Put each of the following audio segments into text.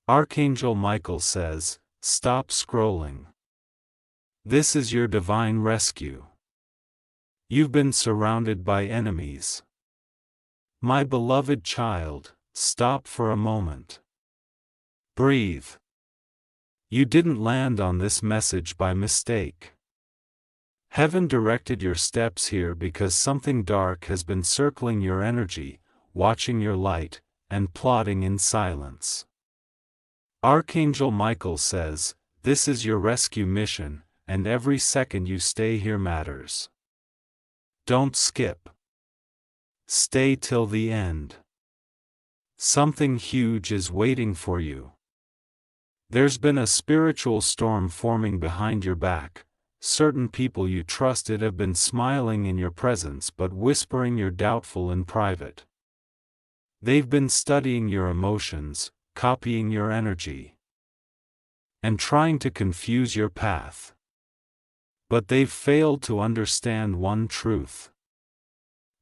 Archangel Michael says, stop scrolling. This is your divine rescue. You've been surrounded by enemies. My beloved child, stop for a moment. Breathe. You didn't land on this message by mistake. Heaven directed your steps here because something dark has been circling your energy, watching your light, and plotting in silence. Archangel Michael says, this is your rescue mission, and every second you stay here matters. Don't skip. Stay till the end. Something huge is waiting for you. There's been a spiritual storm forming behind your back. Certain people you trusted have been smiling in your presence but whispering you're doubtful in private. They've been studying your emotions, copying your energy, and trying to confuse your path. But they've failed to understand one truth.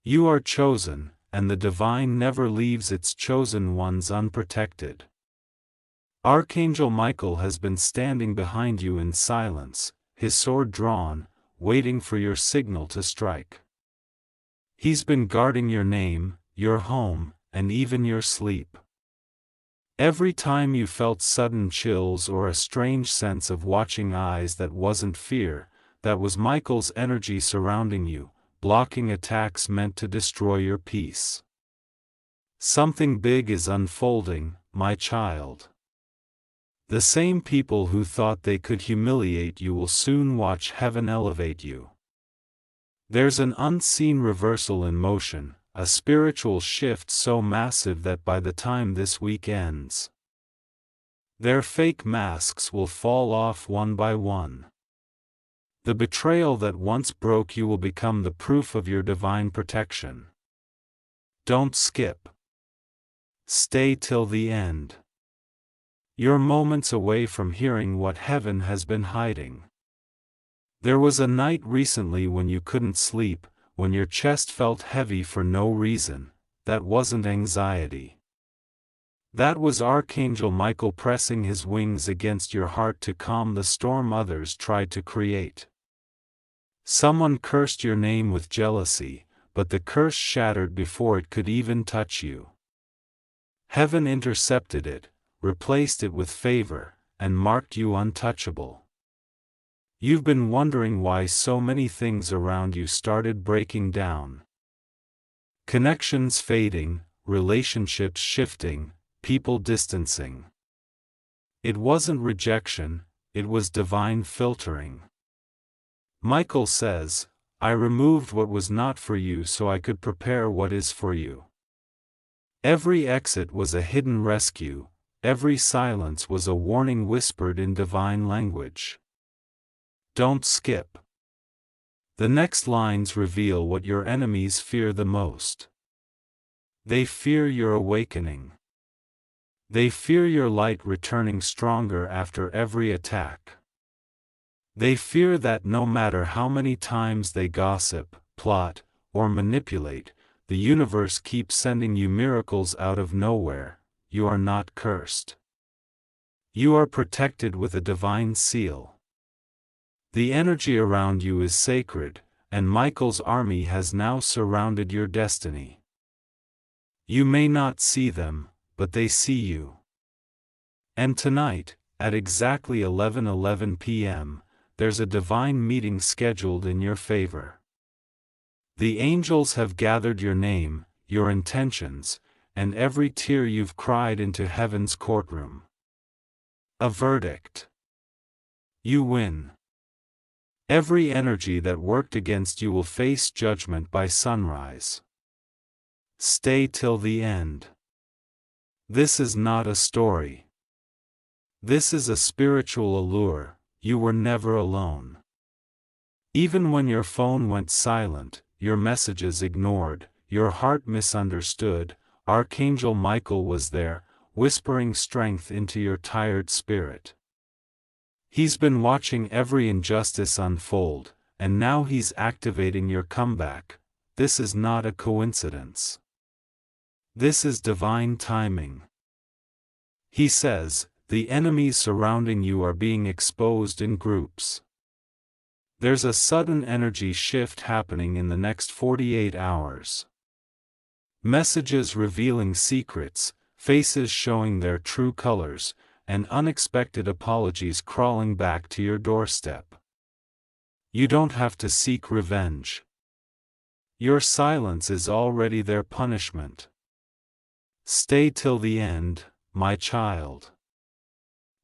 You are chosen, and the divine never leaves its chosen ones unprotected. Archangel Michael has been standing behind you in silence, his sword drawn, waiting for your signal to strike. He's been guarding your name, your home, and even your sleep. Every time you felt sudden chills or a strange sense of watching eyes, that wasn't fear, that was Michael's energy surrounding you, blocking attacks meant to destroy your peace. Something big is unfolding, my child. The same people who thought they could humiliate you will soon watch heaven elevate you. There's an unseen reversal in motion, a spiritual shift so massive that by the time this week ends, their fake masks will fall off one by one. The betrayal that once broke you will become the proof of your divine protection. Don't skip. Stay till the end. You're moments away from hearing what heaven has been hiding. There was a night recently when you couldn't sleep, when your chest felt heavy for no reason. That wasn't anxiety. That was Archangel Michael pressing his wings against your heart to calm the storm others tried to create. Someone cursed your name with jealousy, but the curse shattered before it could even touch you. Heaven intercepted it, replaced it with favor, and marked you untouchable. You've been wondering why so many things around you started breaking down. Connections fading, relationships shifting, people distancing. It wasn't rejection, it was divine filtering. Michael says, I removed what was not for you so I could prepare what is for you. Every exit was a hidden rescue, every silence was a warning whispered in divine language. Don't skip. The next lines reveal what your enemies fear the most. They fear your awakening. They fear your light returning stronger after every attack. They fear that no matter how many times they gossip, plot, or manipulate, the universe keeps sending you miracles out of nowhere. You are not cursed. You are protected with a divine seal. The energy around you is sacred, and Michael's army has now surrounded your destiny. You may not see them, but they see you. And tonight, at exactly 11:11 p.m., there's a divine meeting scheduled in your favor. The angels have gathered your name, your intentions, and every tear you've cried into heaven's courtroom. A verdict. You win. Every energy that worked against you will face judgment by sunrise. Stay till the end. This is not a story. This is a spiritual allure. You were never alone. Even when your phone went silent, your messages ignored, your heart misunderstood, Archangel Michael was there, whispering strength into your tired spirit. He's been watching every injustice unfold, and now he's activating your comeback. This is not a coincidence. This is divine timing. He says, the enemies surrounding you are being exposed in groups. There's a sudden energy shift happening in the next 48 hours. Messages revealing secrets, faces showing their true colors, and unexpected apologies crawling back to your doorstep. You don't have to seek revenge. Your silence is already their punishment. Stay till the end, my child.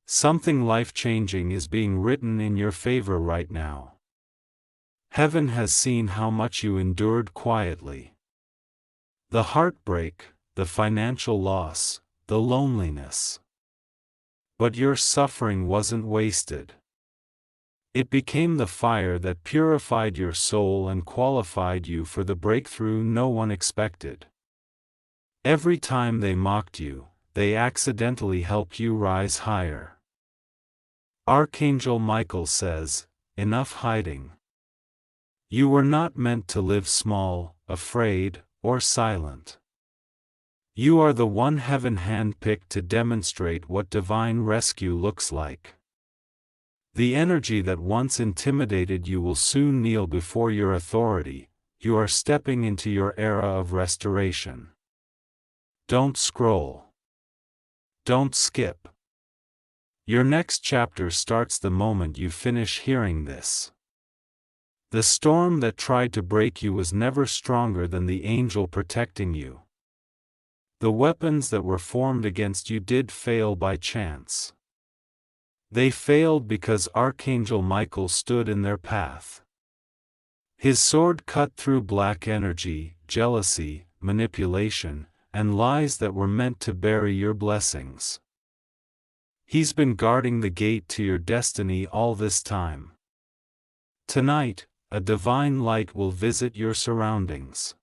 Something life-changing is being written in your favor right now. Heaven has seen how much you endured quietly. The heartbreak, the financial loss, the loneliness. But your suffering wasn't wasted. It became the fire that purified your soul and qualified you for the breakthrough no one expected. Every time they mocked you, they accidentally helped you rise higher. Archangel Michael says, enough hiding. You were not meant to live small, afraid, or silent. You are the one heaven handpicked to demonstrate what divine rescue looks like. The energy that once intimidated you will soon kneel before your authority. You are stepping into your era of restoration. Don't scroll. Don't skip. Your next chapter starts the moment you finish hearing this. The storm that tried to break you was never stronger than the angel protecting you. The weapons that were formed against you did fail by chance. They failed because Archangel Michael stood in their path. His sword cut through black energy, jealousy, manipulation, and lies that were meant to bury your blessings. He's been guarding the gate to your destiny all this time. Tonight, a divine light will visit your surroundings.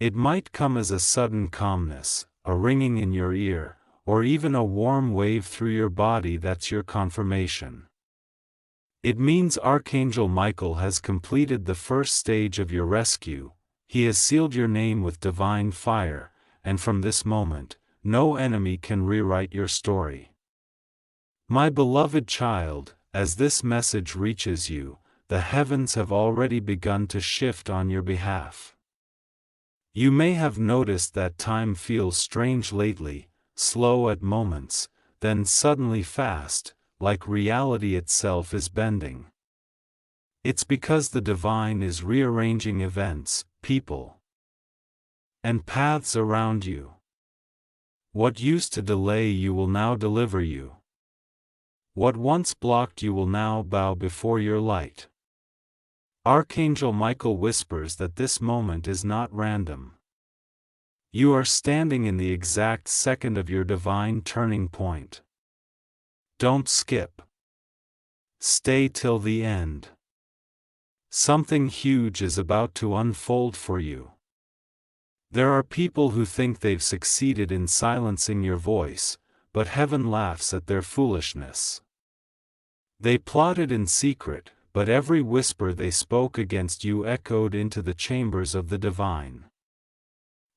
It might come as a sudden calmness, a ringing in your ear, or even a warm wave through your body that's your confirmation. It means Archangel Michael has completed the first stage of your rescue. He has sealed your name with divine fire, and from this moment, no enemy can rewrite your story. My beloved child, as this message reaches you, the heavens have already begun to shift on your behalf. You may have noticed that time feels strange lately, slow at moments, then suddenly fast, like reality itself is bending. It's because the divine is rearranging events, people, and paths around you. What used to delay you will now deliver you. What once blocked you will now bow before your light. Archangel Michael whispers that this moment is not random. You are standing in the exact second of your divine turning point. Don't skip. Stay till the end. Something huge is about to unfold for you. There are people who think they've succeeded in silencing your voice, but heaven laughs at their foolishness. They plotted in secret, but every whisper they spoke against you echoed into the chambers of the divine.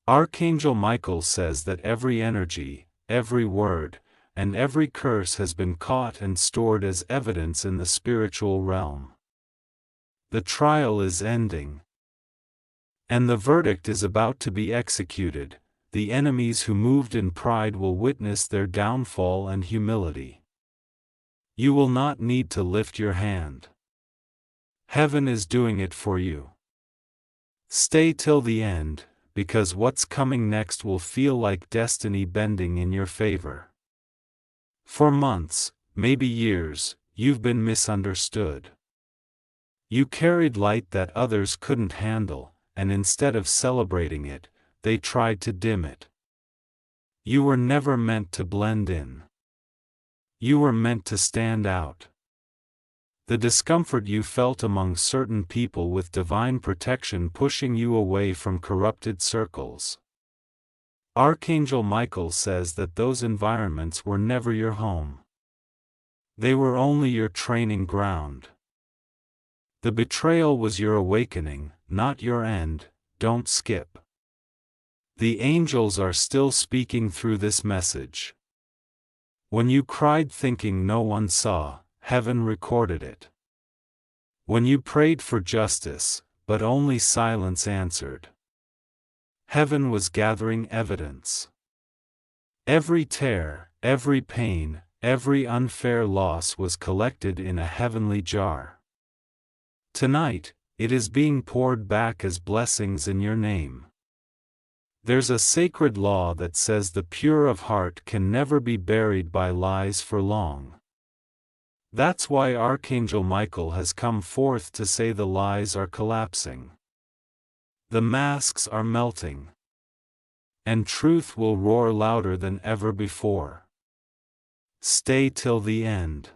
Archangel Michael says that every energy, every word, and every curse has been caught and stored as evidence in the spiritual realm. The trial is ending. And the verdict is about to be executed. The enemies who moved in pride will witness their downfall and humility. You will not need to lift your hand. Heaven is doing it for you. Stay till the end, because what's coming next will feel like destiny bending in your favor. For months, maybe years, you've been misunderstood. You carried light that others couldn't handle, and instead of celebrating it, they tried to dim it. You were never meant to blend in. You were meant to stand out. The discomfort you felt among certain people with divine protection pushing you away from corrupted circles. Archangel Michael says that those environments were never your home. They were only your training ground. The betrayal was your awakening, not your end. Don't skip. The angels are still speaking through this message. When you cried thinking no one saw, heaven recorded it. When you prayed for justice, but only silence answered, heaven was gathering evidence. Every tear, every pain, every unfair loss was collected in a heavenly jar. Tonight, it is being poured back as blessings in your name. There's a sacred law that says the pure of heart can never be buried by lies for long. That's why Archangel Michael has come forth to say the lies are collapsing. The masks are melting. And truth will roar louder than ever before. Stay till the end.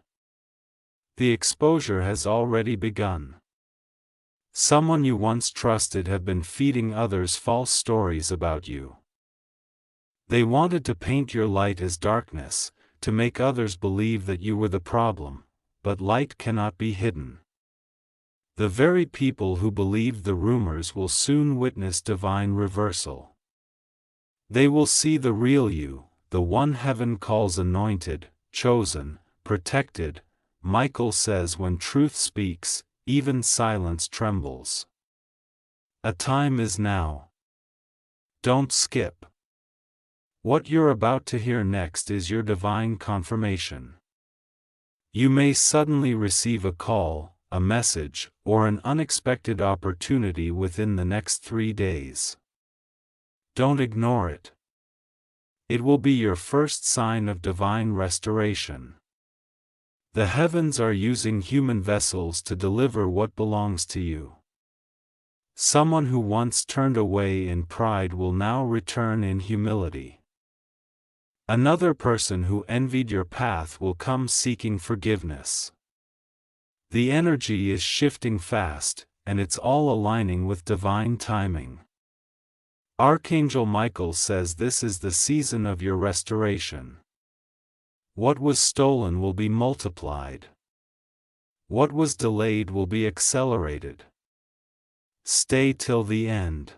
The exposure has already begun. Someone you once trusted have been feeding others false stories about you. They wanted to paint your light as darkness, to make others believe that you were the problem, but light cannot be hidden. The very people who believed the rumors will soon witness divine reversal. They will see the real you, the one heaven calls anointed, chosen, protected. Michael says when truth speaks, even silence trembles. A time is now. Don't skip. What you're about to hear next is your divine confirmation. You may suddenly receive a call, a message, or an unexpected opportunity within the next 3 days. Don't ignore it. It will be your first sign of divine restoration. The heavens are using human vessels to deliver what belongs to you. Someone who once turned away in pride will now return in humility. Another person who envied your path will come seeking forgiveness. The energy is shifting fast, and it's all aligning with divine timing. Archangel Michael says this is the season of your restoration. What was stolen will be multiplied. What was delayed will be accelerated. Stay till the end.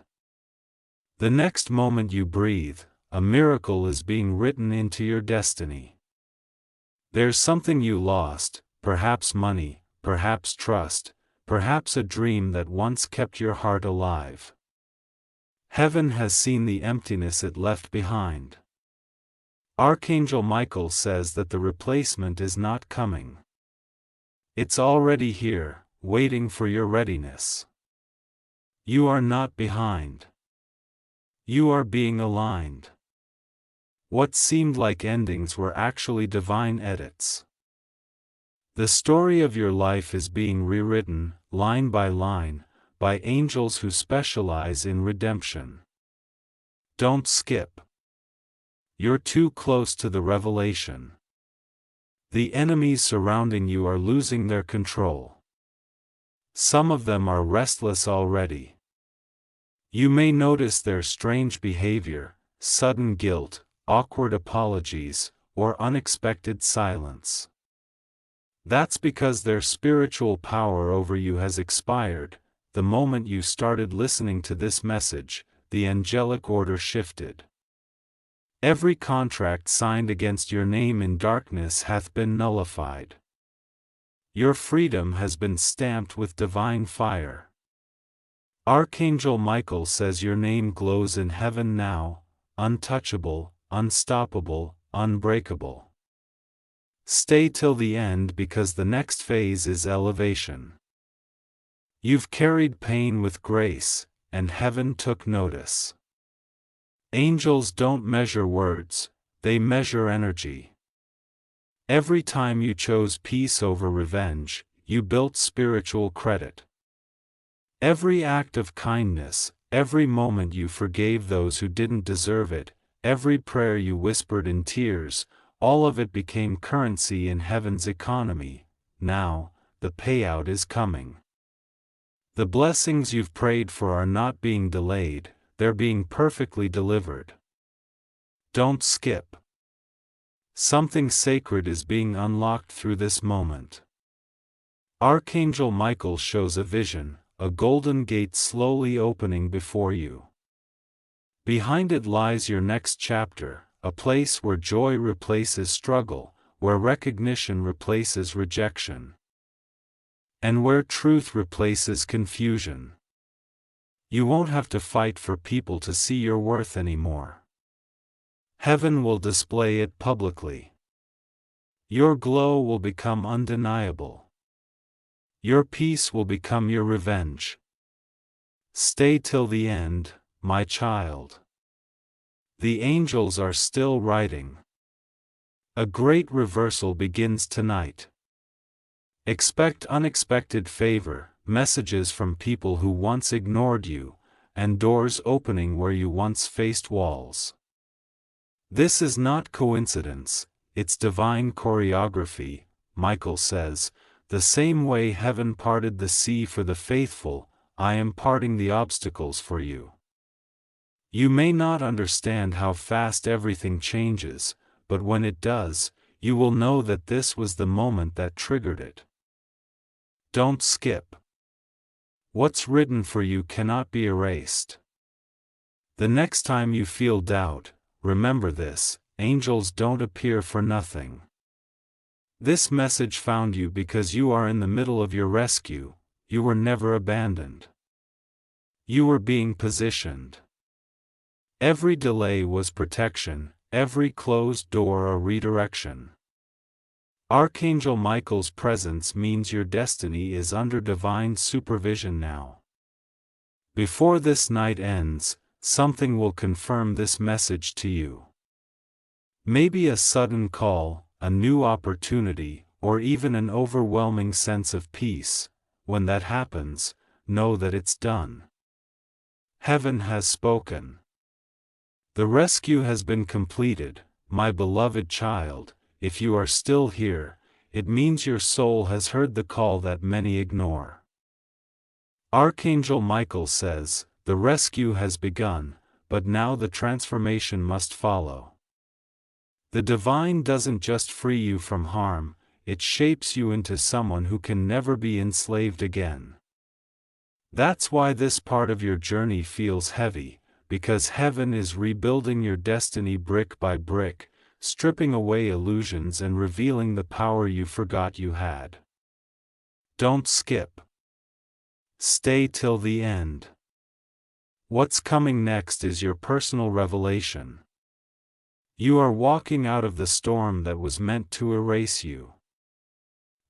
The next moment you breathe, a miracle is being written into your destiny. There's something you lost, perhaps money, perhaps trust, perhaps a dream that once kept your heart alive. Heaven has seen the emptiness it left behind. Archangel Michael says that the replacement is not coming. It's already here, waiting for your readiness. You are not behind. You are being aligned. What seemed like endings were actually divine edits. The story of your life is being rewritten, line by line, by angels who specialize in redemption. Don't skip. You're too close to the revelation. The enemies surrounding you are losing their control. Some of them are restless already. You may notice their strange behavior, sudden guilt, awkward apologies, or unexpected silence. That's because their spiritual power over you has expired. The moment you started listening to this message, the angelic order shifted. Every contract signed against your name in darkness hath been nullified. Your freedom has been stamped with divine fire. Archangel Michael says your name glows in heaven now, untouchable, unstoppable, unbreakable. Stay till the end because the next phase is elevation. You've carried pain with grace, and heaven took notice. Angels don't measure words, they measure energy. Every time you chose peace over revenge, you built spiritual credit. Every act of kindness, every moment you forgave those who didn't deserve it, every prayer you whispered in tears, all of it became currency in heaven's economy. Now, the payout is coming. The blessings you've prayed for are not being delayed, they're being perfectly delivered. Don't skip. Something sacred is being unlocked through this moment. Archangel Michael shows a vision, a golden gate slowly opening before you. Behind it lies your next chapter, a place where joy replaces struggle, where recognition replaces rejection, and where truth replaces confusion. You won't have to fight for people to see your worth anymore. Heaven will display it publicly. Your glow will become undeniable. Your peace will become your revenge. Stay till the end, my child. The angels are still writing. A great reversal begins tonight. Expect unexpected favor, messages from people who once ignored you, and doors opening where you once faced walls. This is not coincidence, it's divine choreography, Michael says. The same way heaven parted the sea for the faithful, I am parting the obstacles for you. You may not understand how fast everything changes, but when it does, you will know that this was the moment that triggered it. Don't skip. What's written for you cannot be erased. The next time you feel doubt, remember this: angels don't appear for nothing. This message found you because you are in the middle of your rescue. You were never abandoned. You were being positioned. Every delay was protection, every closed door a redirection. Archangel Michael's presence means your destiny is under divine supervision now. Before this night ends, something will confirm this message to you. Maybe a sudden call, a new opportunity, or even an overwhelming sense of peace. When that happens, know that it's done. Heaven has spoken. The rescue has been completed, my beloved child. If you are still here, it means your soul has heard the call that many ignore. Archangel Michael says, the rescue has begun, but now the transformation must follow. The divine doesn't just free you from harm, it shapes you into someone who can never be enslaved again. That's why this part of your journey feels heavy, because heaven is rebuilding your destiny brick by brick, stripping away illusions and revealing the power you forgot you had. Don't skip. Stay till the end. What's coming next is your personal revelation. You are walking out of the storm that was meant to erase you.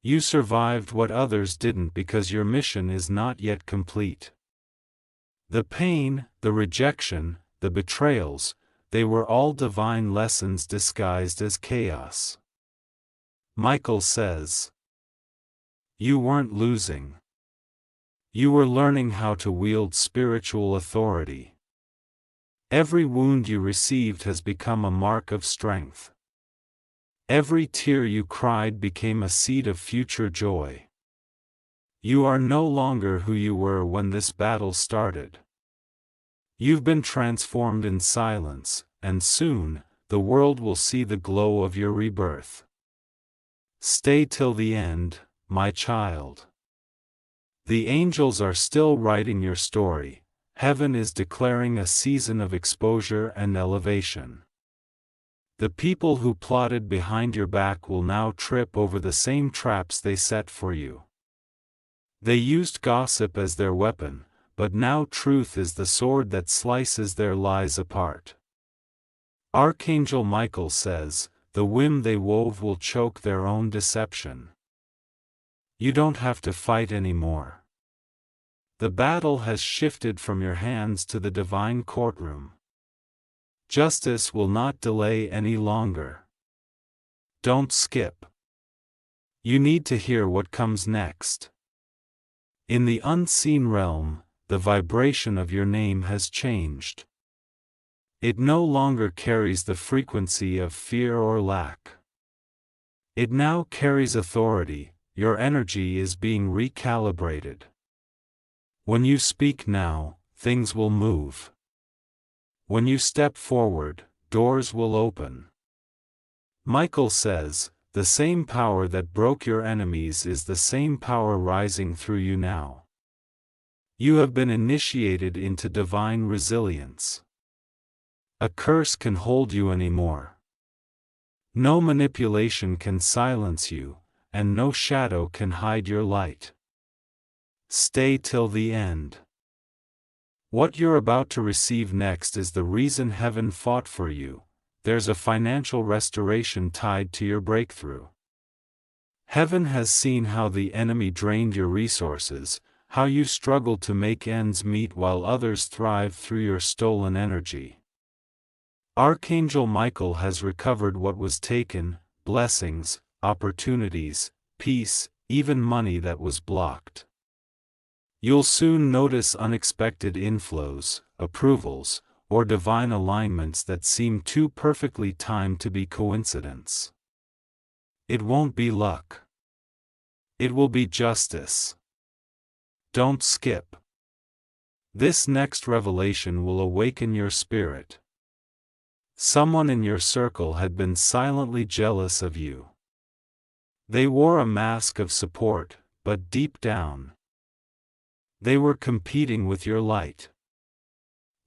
You survived what others didn't because your mission is not yet complete. The pain, the rejection, the betrayals, they were all divine lessons disguised as chaos. Michael says, you weren't losing. You were learning how to wield spiritual authority. Every wound you received has become a mark of strength. Every tear you cried became a seed of future joy. You are no longer who you were when this battle started. You've been transformed in silence, and soon, the world will see the glow of your rebirth. Stay till the end, my child. The angels are still writing your story. Heaven is declaring a season of exposure and elevation. The people who plotted behind your back will now trip over the same traps they set for you. They used gossip as their weapon, but now truth is the sword that slices their lies apart. Archangel Michael says, the whim they wove will choke their own deception. You don't have to fight anymore. The battle has shifted from your hands to the divine courtroom. Justice will not delay any longer. Don't skip. You need to hear what comes next. In the unseen realm, the vibration of your name has changed. It no longer carries the frequency of fear or lack. It now carries authority. Your energy is being recalibrated. When you speak now, things will move. When you step forward, doors will open. Michael says, the same power that broke your enemies is the same power rising through you now. You have been initiated into divine resilience. A curse can hold you anymore. No manipulation can silence you, and no shadow can hide your light. Stay till the end. What you're about to receive next is the reason heaven fought for you. There's a financial restoration tied to your breakthrough. Heaven has seen how the enemy drained your resources, how you struggled to make ends meet while others thrive through your stolen energy. Archangel Michael has recovered what was taken: blessings, opportunities, peace, even money that was blocked. You'll soon notice unexpected inflows, approvals, or divine alignments that seem too perfectly timed to be coincidence. It won't be luck. It will be justice. Don't skip. This next revelation will awaken your spirit. Someone in your circle had been silently jealous of you. They wore a mask of support, but deep down, they were competing with your light.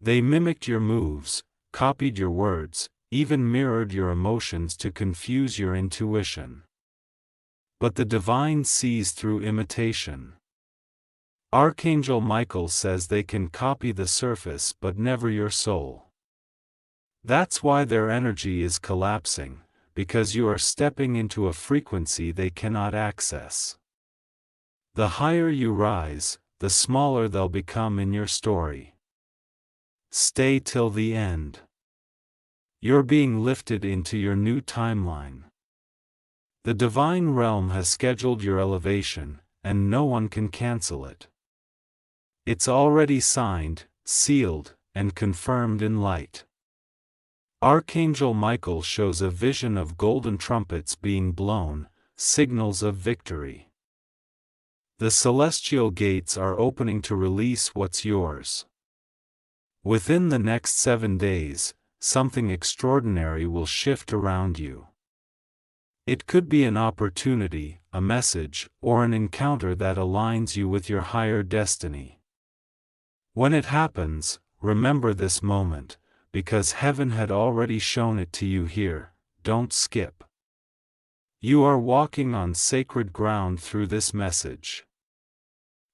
They mimicked your moves, copied your words, even mirrored your emotions to confuse your intuition. But the divine sees through imitation. Archangel Michael says they can copy the surface but never your soul. That's why their energy is collapsing, because you are stepping into a frequency they cannot access. The higher you rise, the smaller they'll become in your story. Stay till the end. You're being lifted into your new timeline. The divine realm has scheduled your elevation, and no one can cancel it. It's already signed, sealed, and confirmed in light. Archangel Michael shows a vision of golden trumpets being blown, signals of victory. The celestial gates are opening to release what's yours. Within the next 7 days, something extraordinary will shift around you. It could be an opportunity, a message, or an encounter that aligns you with your higher destiny. When it happens, remember this moment, because heaven had already shown it to you here. Don't skip. You are walking on sacred ground through this message.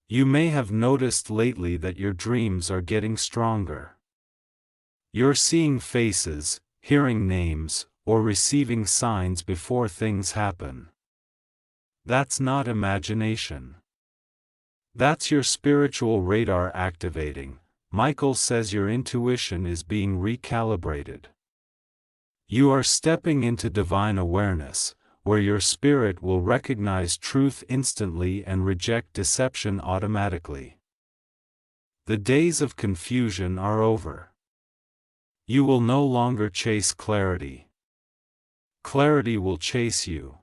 You may have noticed lately that your dreams are getting stronger. You're seeing faces, hearing names, or receiving signs before things happen. That's not imagination. That's your spiritual radar activating. Michael says your intuition is being recalibrated. You are stepping into divine awareness, where your spirit will recognize truth instantly and reject deception automatically. The days of confusion are over. You will no longer chase clarity. Clarity will chase you.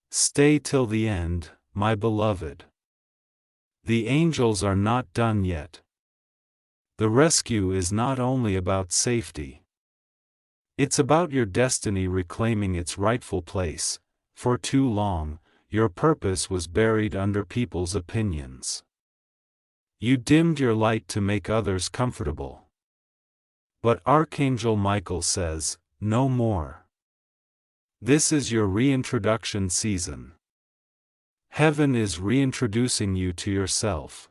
Stay till the end, my beloved. The angels are not done yet. The rescue is not only about safety. It's about your destiny reclaiming its rightful place. For too long, your purpose was buried under people's opinions. You dimmed your light to make others comfortable. But Archangel Michael says, no more. This is your reintroduction season. Heaven is reintroducing you to yourself.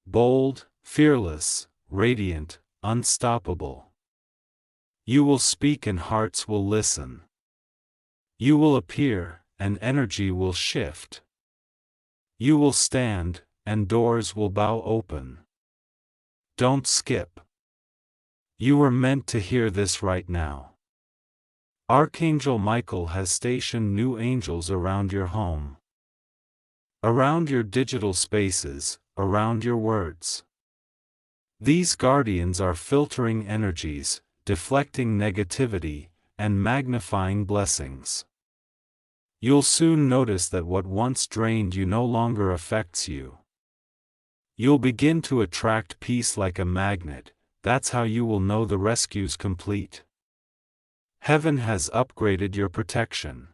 Bold, fearless, radiant, unstoppable. You will speak and hearts will listen. You will appear, and energy will shift. You will stand, and doors will bow open. Don't skip. You were meant to hear this right now. Archangel Michael has stationed new angels around your home. Around your digital spaces, around your words. These guardians are filtering energies, deflecting negativity, and magnifying blessings. You'll soon notice that what once drained you no longer affects you. You'll begin to attract peace like a magnet. That's how you will know the rescue's complete. Heaven has upgraded your protection.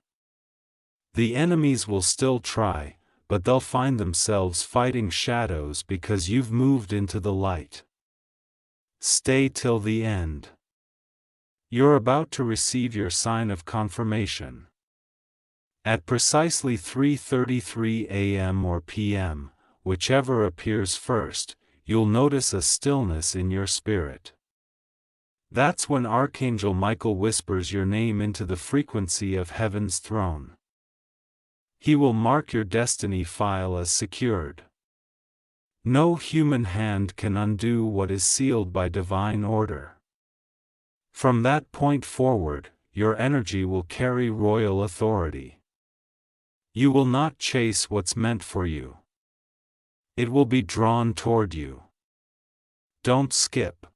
The enemies will still try, but they'll find themselves fighting shadows because you've moved into the light. Stay till the end. You're about to receive your sign of confirmation. At precisely 3:33 a.m. or p.m., whichever appears first, you'll notice a stillness in your spirit. That's when Archangel Michael whispers your name into the frequency of heaven's throne. He will mark your destiny file as secured. No human hand can undo what is sealed by divine order. From that point forward, your energy will carry royal authority. You will not chase what's meant for you. It will be drawn toward you. Don't skip.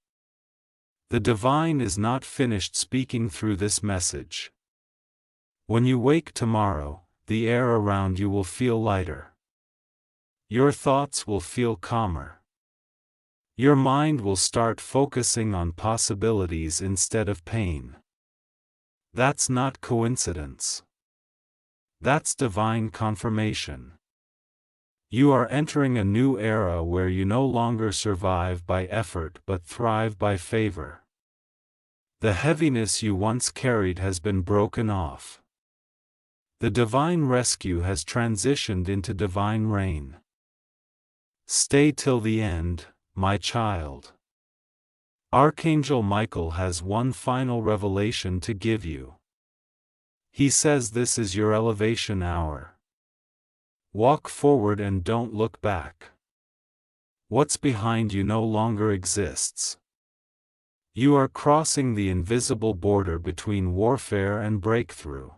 The divine is not finished speaking through this message. When you wake tomorrow, the air around you will feel lighter. Your thoughts will feel calmer. Your mind will start focusing on possibilities instead of pain. That's not coincidence. That's divine confirmation. You are entering a new era where you no longer survive by effort but thrive by favor. The heaviness you once carried has been broken off. The divine rescue has transitioned into divine reign. Stay till the end, my child. Archangel Michael has one final revelation to give you. He says this is your elevation hour. Walk forward and don't look back. What's behind you no longer exists. You are crossing the invisible border between warfare and breakthrough.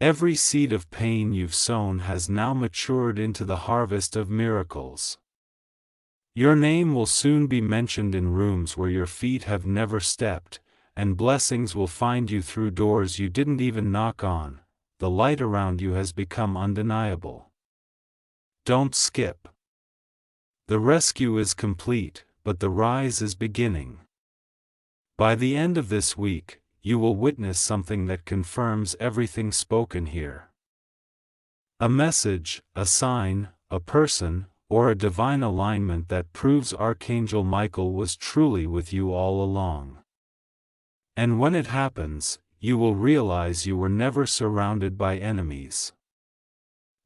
Every seed of pain you've sown has now matured into the harvest of miracles. Your name will soon be mentioned in rooms where your feet have never stepped, and blessings will find you through doors you didn't even knock on. The light around you has become undeniable. Don't skip. The rescue is complete, but the rise is beginning. By the end of this week, you will witness something that confirms everything spoken here. A message, a sign, a person, or a divine alignment that proves Archangel Michael was truly with you all along. And when it happens, you will realize you were never surrounded by enemies.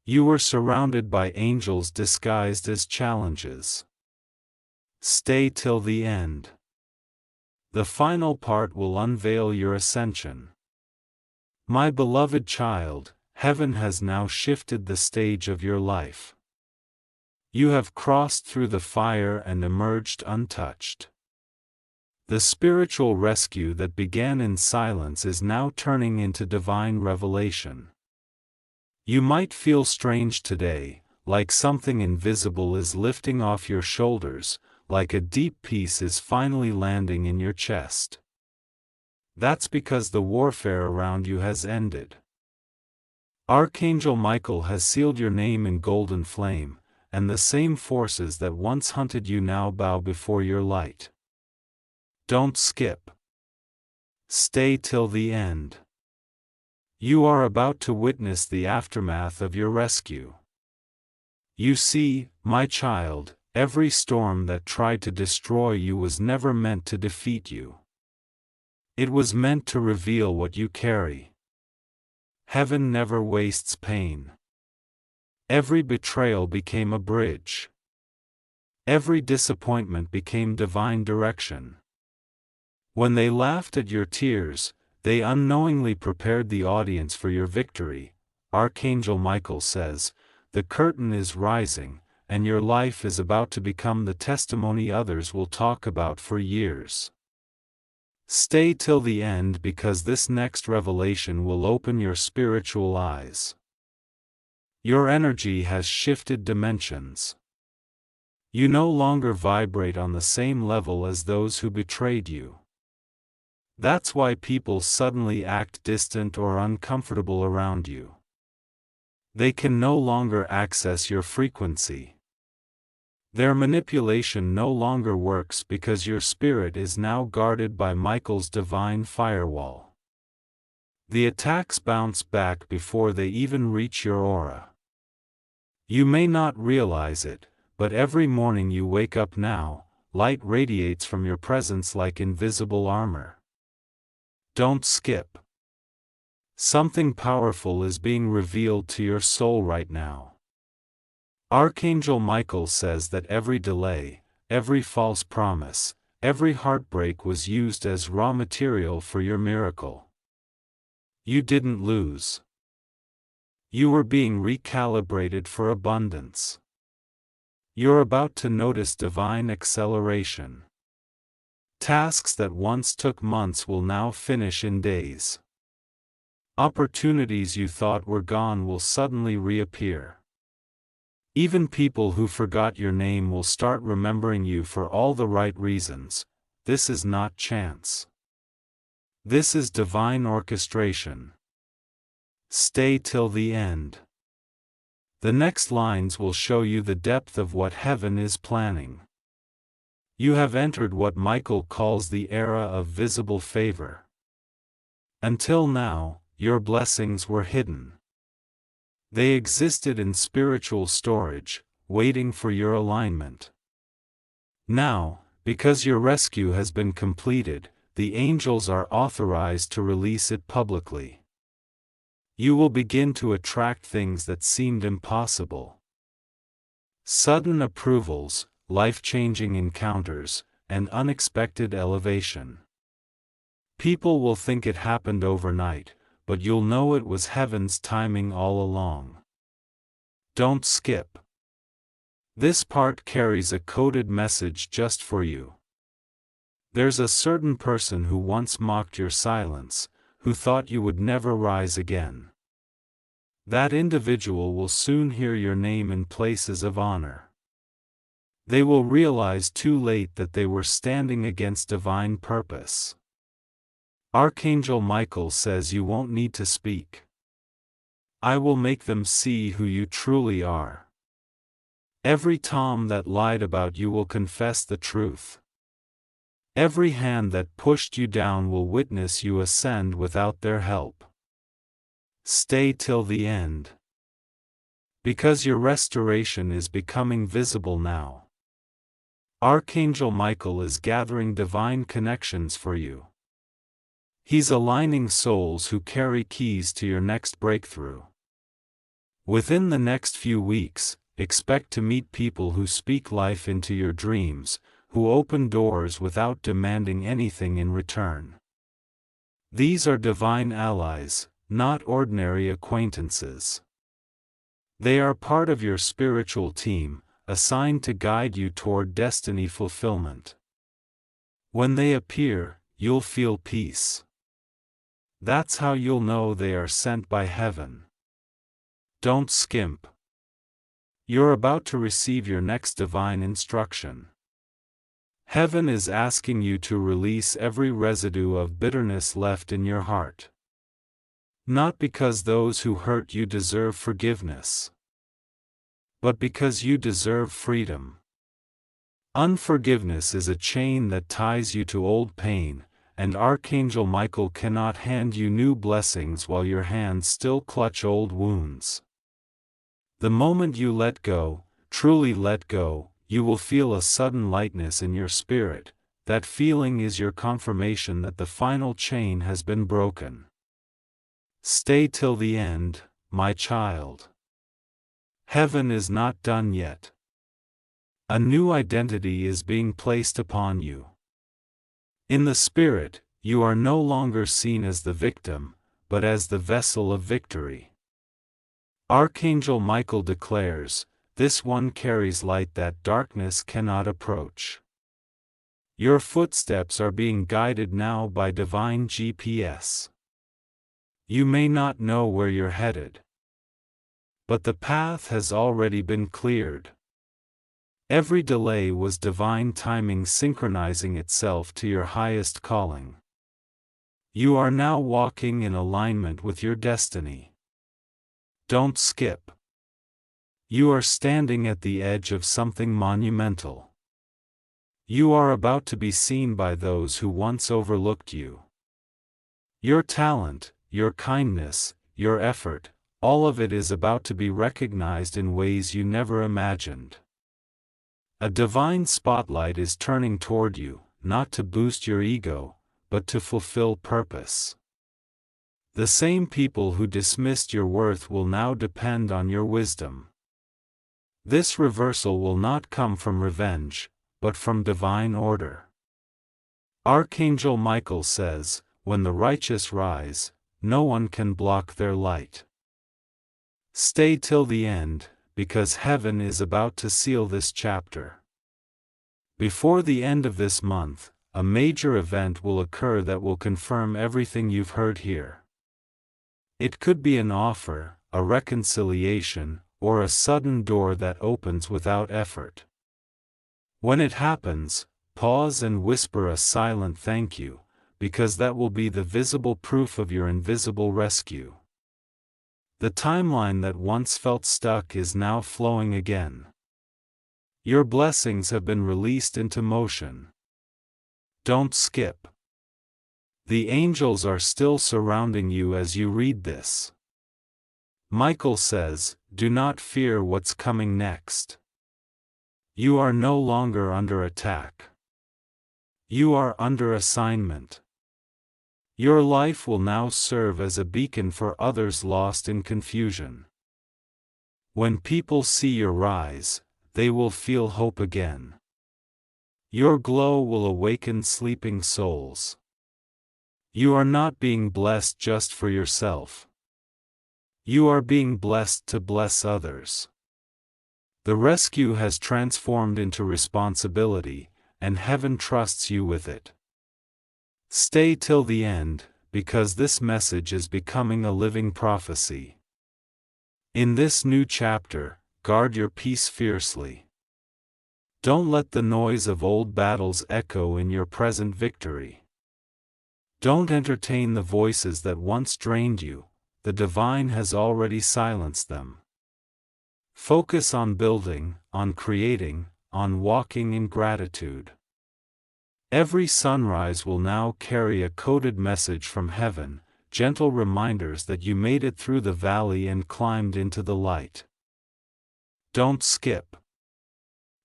You were surrounded by angels disguised as challenges. Stay till the end. The final part will unveil your ascension. My beloved child, heaven has now shifted the stage of your life. You have crossed through the fire and emerged untouched. The spiritual rescue that began in silence is now turning into divine revelation. You might feel strange today, like something invisible is lifting off your shoulders, like a deep peace is finally landing in your chest. That's because the warfare around you has ended. Archangel Michael has sealed your name in golden flame, and the same forces that once hunted you now bow before your light. Don't skip. Stay till the end. You are about to witness the aftermath of your rescue. You see, my child, every storm that tried to destroy you was never meant to defeat you. It was meant to reveal what you carry. Heaven never wastes pain. Every betrayal became a bridge. Every disappointment became divine direction. When they laughed at your tears, they unknowingly prepared the audience for your victory. Archangel Michael says, the curtain is rising, and your life is about to become the testimony others will talk about for years. Stay till the end because this next revelation will open your spiritual eyes. Your energy has shifted dimensions. You no longer vibrate on the same level as those who betrayed you. That's why people suddenly act distant or uncomfortable around you. They can no longer access your frequency. Their manipulation no longer works because your spirit is now guarded by Michael's divine firewall. The attacks bounce back before they even reach your aura. You may not realize it, but every morning you wake up now, light radiates from your presence like invisible armor. Don't skip. Something powerful is being revealed to your soul right now. Archangel Michael says that every delay, every false promise, every heartbreak was used as raw material for your miracle. You didn't lose. You were being recalibrated for abundance. You're about to notice divine acceleration. Tasks that once took months will now finish in days. Opportunities you thought were gone will suddenly reappear. Even people who forgot your name will start remembering you for all the right reasons. This is not chance. This is divine orchestration. Stay till the end. The next lines will show you the depth of what heaven is planning. You have entered what Michael calls the era of visible favor. Until now, your blessings were hidden. They existed in spiritual storage, waiting for your alignment. Now, because your rescue has been completed, the angels are authorized to release it publicly. You will begin to attract things that seemed impossible. Sudden approvals, life-changing encounters, and unexpected elevation. People will think it happened overnight, but you'll know it was heaven's timing all along. Don't skip. This part carries a coded message just for you. There's a certain person who once mocked your silence, who thought you would never rise again. That individual will soon hear your name in places of honor. They will realize too late that they were standing against divine purpose. Archangel Michael says you won't need to speak. I will make them see who you truly are. Every Tom that lied about you will confess the truth. Every hand that pushed you down will witness you ascend without their help. Stay till the end. Because your restoration is becoming visible now. Archangel Michael is gathering divine connections for you. He's aligning souls who carry keys to your next breakthrough. Within the next few weeks, expect to meet people who speak life into your dreams, who open doors without demanding anything in return. These are divine allies, not ordinary acquaintances. They are part of your spiritual team, assigned to guide you toward destiny fulfillment. When they appear, you'll feel peace. That's how you'll know they are sent by heaven. Don't skimp. You're about to receive your next divine instruction. Heaven is asking you to release every residue of bitterness left in your heart. Not because those who hurt you deserve forgiveness, but because you deserve freedom. Unforgiveness is a chain that ties you to old pain, and Archangel Michael cannot hand you new blessings while your hands still clutch old wounds. The moment you let go, truly let go, you will feel a sudden lightness in your spirit. That feeling is your confirmation that the final chain has been broken. Stay till the end, my child. Heaven is not done yet. A new identity is being placed upon you. In the Spirit, you are no longer seen as the victim, but as the vessel of victory. Archangel Michael declares, "This one carries light that darkness cannot approach." Your footsteps are being guided now by divine GPS. You may not know where you're headed, but the path has already been cleared. Every delay was divine timing synchronizing itself to your highest calling. You are now walking in alignment with your destiny. Don't skip. You are standing at the edge of something monumental. You are about to be seen by those who once overlooked you. Your talent, your kindness, your effort, all of it is about to be recognized in ways you never imagined. A divine spotlight is turning toward you, not to boost your ego, but to fulfill purpose. The same people who dismissed your worth will now depend on your wisdom. This reversal will not come from revenge, but from divine order. Archangel Michael says, "When the righteous rise, no one can block their light." Stay till the end, because heaven is about to seal this chapter. Before the end of this month, a major event will occur that will confirm everything you've heard here. It could be an offer, a reconciliation, or a sudden door that opens without effort. When it happens, pause and whisper a silent thank you, because that will be the visible proof of your invisible rescue. The timeline that once felt stuck is now flowing again. Your blessings have been released into motion. Don't skip. The angels are still surrounding you as you read this. Michael says, "Do not fear what's coming next. You are no longer under attack. You are under assignment. Your life will now serve as a beacon for others lost in confusion. When people see your rise, they will feel hope again. Your glow will awaken sleeping souls. You are not being blessed just for yourself. You are being blessed to bless others." The rescue has transformed into responsibility, and heaven trusts you with it. Stay till the end, because this message is becoming a living prophecy. In this new chapter, guard your peace fiercely. Don't let the noise of old battles echo in your present victory. Don't entertain the voices that once drained you, the divine has already silenced them. Focus on building, on creating, on walking in gratitude. Every sunrise will now carry a coded message from heaven, gentle reminders that you made it through the valley and climbed into the light. Don't skip.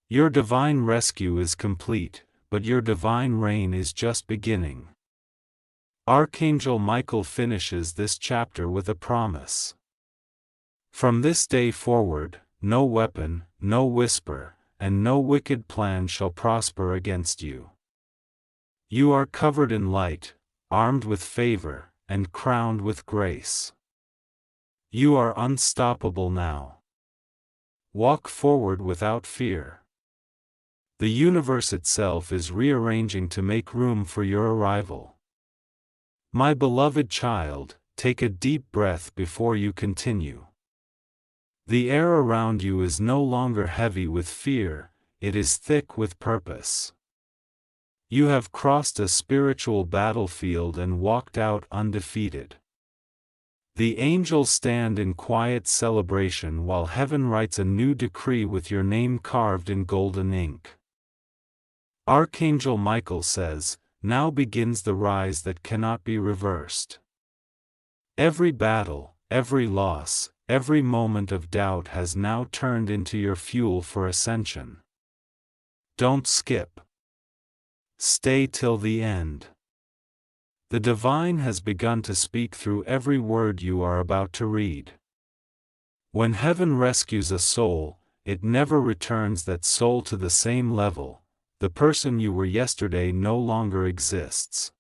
Your divine rescue is complete, but your divine reign is just beginning. Archangel Michael finishes this chapter with a promise. From this day forward, no weapon, no whisper, and no wicked plan shall prosper against you. You are covered in light, armed with favor, and crowned with grace. You are unstoppable now. Walk forward without fear. The universe itself is rearranging to make room for your arrival. My beloved child, take a deep breath before you continue. The air around you is no longer heavy with fear, it is thick with purpose. You have crossed a spiritual battlefield and walked out undefeated. The angels stand in quiet celebration while heaven writes a new decree with your name carved in golden ink. Archangel Michael says, "Now begins the rise that cannot be reversed." Every battle, every loss, every moment of doubt has now turned into your fuel for ascension. Don't skip. Stay till the end. The divine has begun to speak through every word you are about to read. When heaven rescues a soul, it never returns that soul to the same level. The person you were yesterday no longer exists.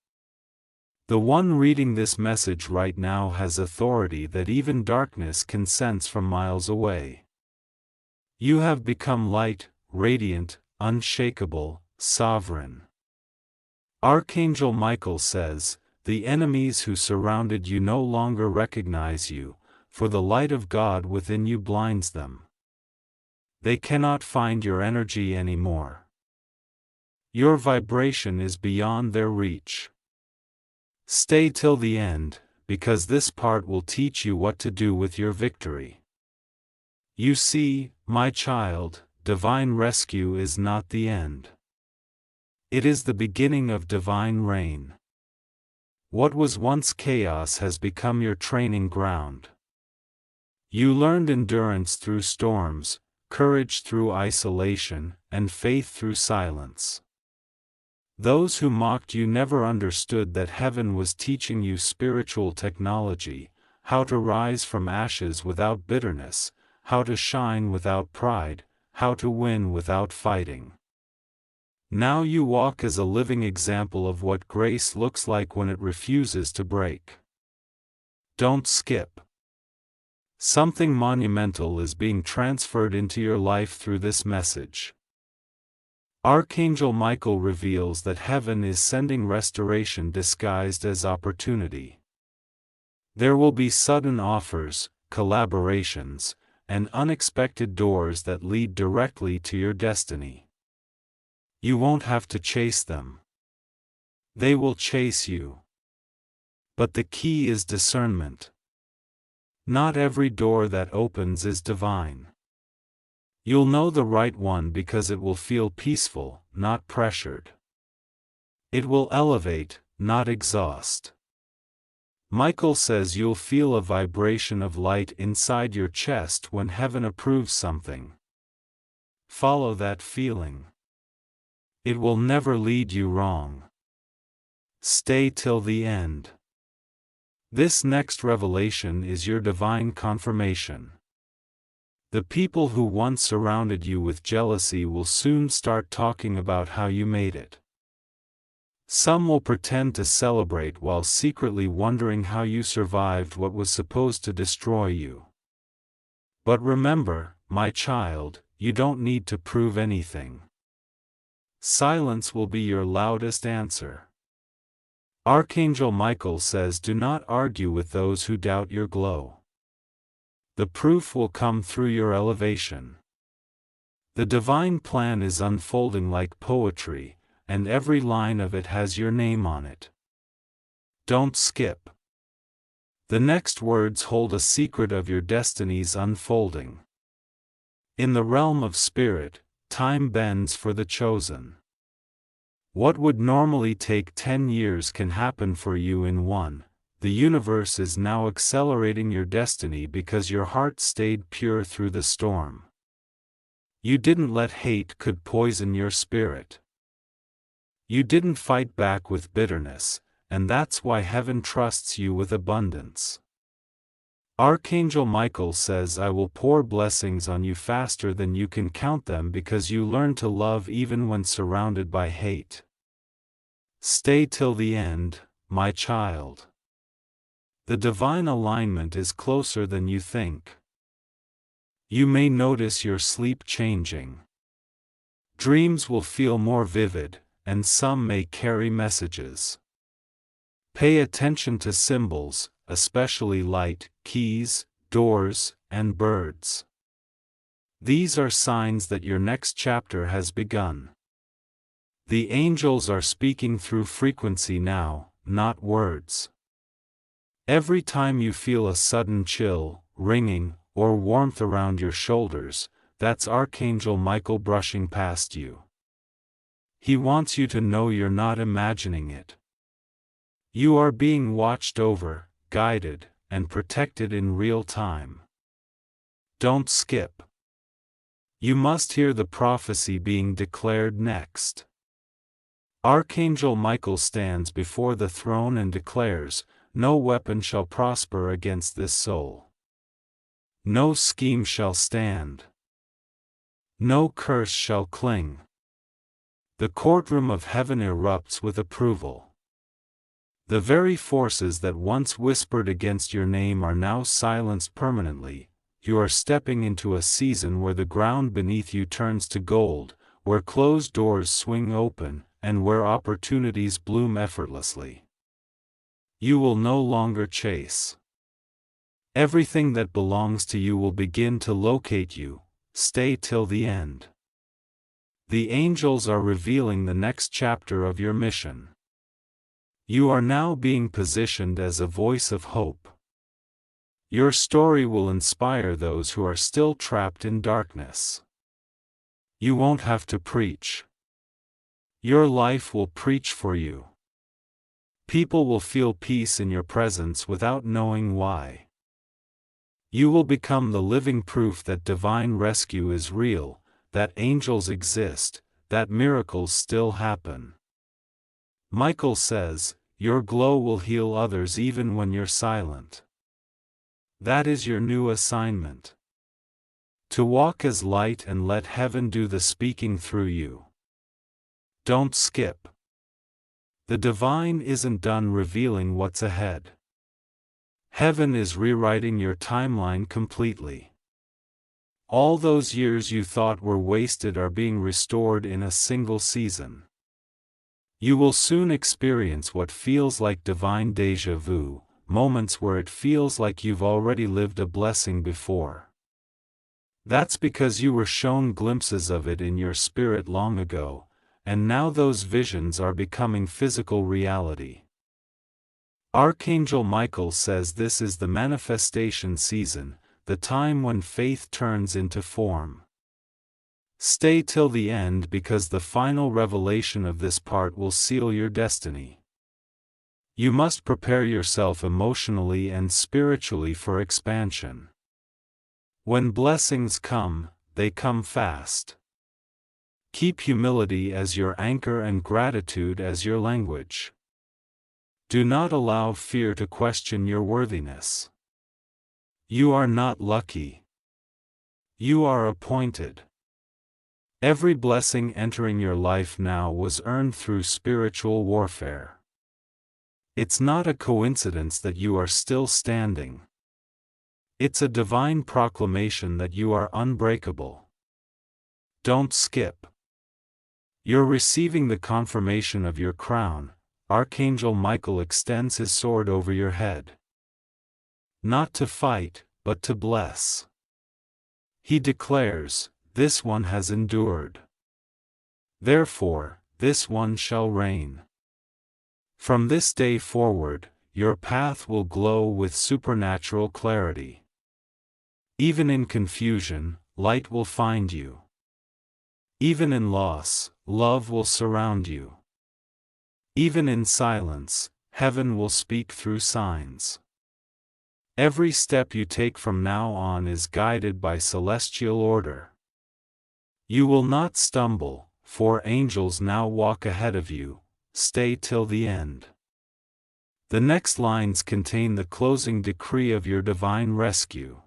The one reading this message right now has authority that even darkness can sense from miles away. You have become light, radiant, unshakable, sovereign. Archangel Michael says, "The enemies who surrounded you no longer recognize you, for the light of God within you blinds them. They cannot find your energy anymore. Your vibration is beyond their reach. Stay till the end, because this part will teach you what to do with your victory. You see, my child, divine rescue is not the end. It is the beginning of divine reign. What was once chaos has become your training ground. You learned endurance through storms, courage through isolation, and faith through silence. Those who mocked you never understood that heaven was teaching you spiritual technology, how to rise from ashes without bitterness, how to shine without pride, how to win without fighting. Now you walk as a living example of what grace looks like when it refuses to break. Don't skip. Something monumental is being transferred into your life through this message. Archangel Michael reveals that heaven is sending restoration disguised as opportunity. There will be sudden offers, collaborations, and unexpected doors that lead directly to your destiny. You won't have to chase them. They will chase you. But the key is discernment. Not every door that opens is divine. You'll know the right one because it will feel peaceful, not pressured. It will elevate, not exhaust. Michael says you'll feel a vibration of light inside your chest when heaven approves something. Follow that feeling. It will never lead you wrong. Stay till the end. This next revelation is your divine confirmation. The people who once surrounded you with jealousy will soon start talking about how you made it. Some will pretend to celebrate while secretly wondering how you survived what was supposed to destroy you. But remember, my child, you don't need to prove anything. Silence will be your loudest answer. Archangel Michael says do not argue with those who doubt your glow. The proof will come through your elevation. The divine plan is unfolding like poetry, and every line of it has your name on it. Don't skip. The next words hold a secret of your destiny's unfolding. In the realm of spirit, time bends for the chosen. What would normally take 10 years can happen for you in one. The universe is now accelerating your destiny because your heart stayed pure through the storm. You didn't let hate could poison your spirit. You didn't fight back with bitterness, and that's why heaven trusts you with abundance. Archangel Michael says I will pour blessings on you faster than you can count them because you learn to love even when surrounded by hate. Stay till the end, my child. The divine alignment is closer than you think. You may notice your sleep changing. Dreams will feel more vivid, and some may carry messages. Pay attention to symbols, especially light, keys, doors, and birds. These are signs that your next chapter has begun. The angels are speaking through frequency now, not words. Every time you feel a sudden chill, ringing, or warmth around your shoulders, that's Archangel Michael brushing past you. He wants you to know you're not imagining it. You are being watched over, guided, and protected in real time. Don't skip. You must hear the prophecy being declared next. Archangel Michael stands before the throne and declares, "No weapon shall prosper against this soul. No scheme shall stand. No curse shall cling." The courtroom of heaven erupts with approval. The very forces that once whispered against your name are now silenced permanently. You are stepping into a season where the ground beneath you turns to gold, where closed doors swing open, and where opportunities bloom effortlessly. You will no longer chase. Everything that belongs to you will begin to locate you. Stay till the end. The angels are revealing the next chapter of your mission. You are now being positioned as a voice of hope. Your story will inspire those who are still trapped in darkness. You won't have to preach. Your life will preach for you. People will feel peace in your presence without knowing why. You will become the living proof that divine rescue is real, that angels exist, that miracles still happen. Michael says, your glow will heal others even when you're silent. That is your new assignment. To walk as light and let heaven do the speaking through you. Don't skip. The divine isn't done revealing what's ahead. Heaven is rewriting your timeline completely. All those years you thought were wasted are being restored in a single season. You will soon experience what feels like divine déjà vu, moments where it feels like you've already lived a blessing before. That's because you were shown glimpses of it in your spirit long ago, and now those visions are becoming physical reality. Archangel Michael says this is the manifestation season, the time when faith turns into form. Stay till the end because the final revelation of this part will seal your destiny. You must prepare yourself emotionally and spiritually for expansion. When blessings come, they come fast. Keep humility as your anchor and gratitude as your language. Do not allow fear to question your worthiness. You are not lucky. You are appointed. Every blessing entering your life now was earned through spiritual warfare. It's not a coincidence that you are still standing. It's a divine proclamation that you are unbreakable. Don't skip. You're receiving the confirmation of your crown. Archangel Michael extends his sword over your head. Not to fight, but to bless. He declares, this one has endured. Therefore, this one shall reign. From this day forward, your path will glow with supernatural clarity. Even in confusion, light will find you. Even in loss, love will surround you. Even in silence, heaven will speak through signs. Every step you take from now on is guided by celestial order. You will not stumble, for angels now walk ahead of you. Stay till the end. The next lines contain the closing decree of your divine rescue.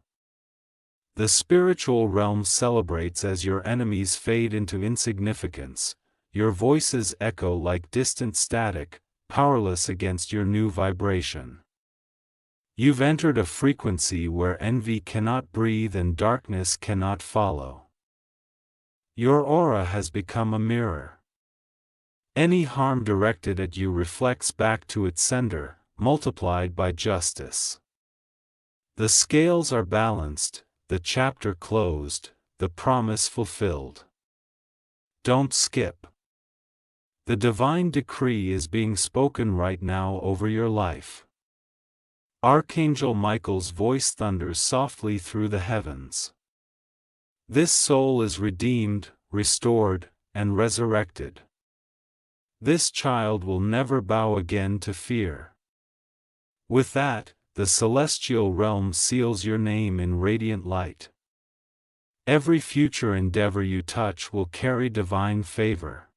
The spiritual realm celebrates as your enemies fade into insignificance. Your voices echo like distant static, powerless against your new vibration. You've entered a frequency where envy cannot breathe and darkness cannot follow. Your aura has become a mirror. Any harm directed at you reflects back to its sender, multiplied by justice. The scales are balanced, the chapter closed, the promise fulfilled. Don't skip. The divine decree is being spoken right now over your life. Archangel Michael's voice thunders softly through the heavens. This soul is redeemed, restored, and resurrected. This child will never bow again to fear. With that, the celestial realm seals your name in radiant light. Every future endeavor you touch will carry divine favor.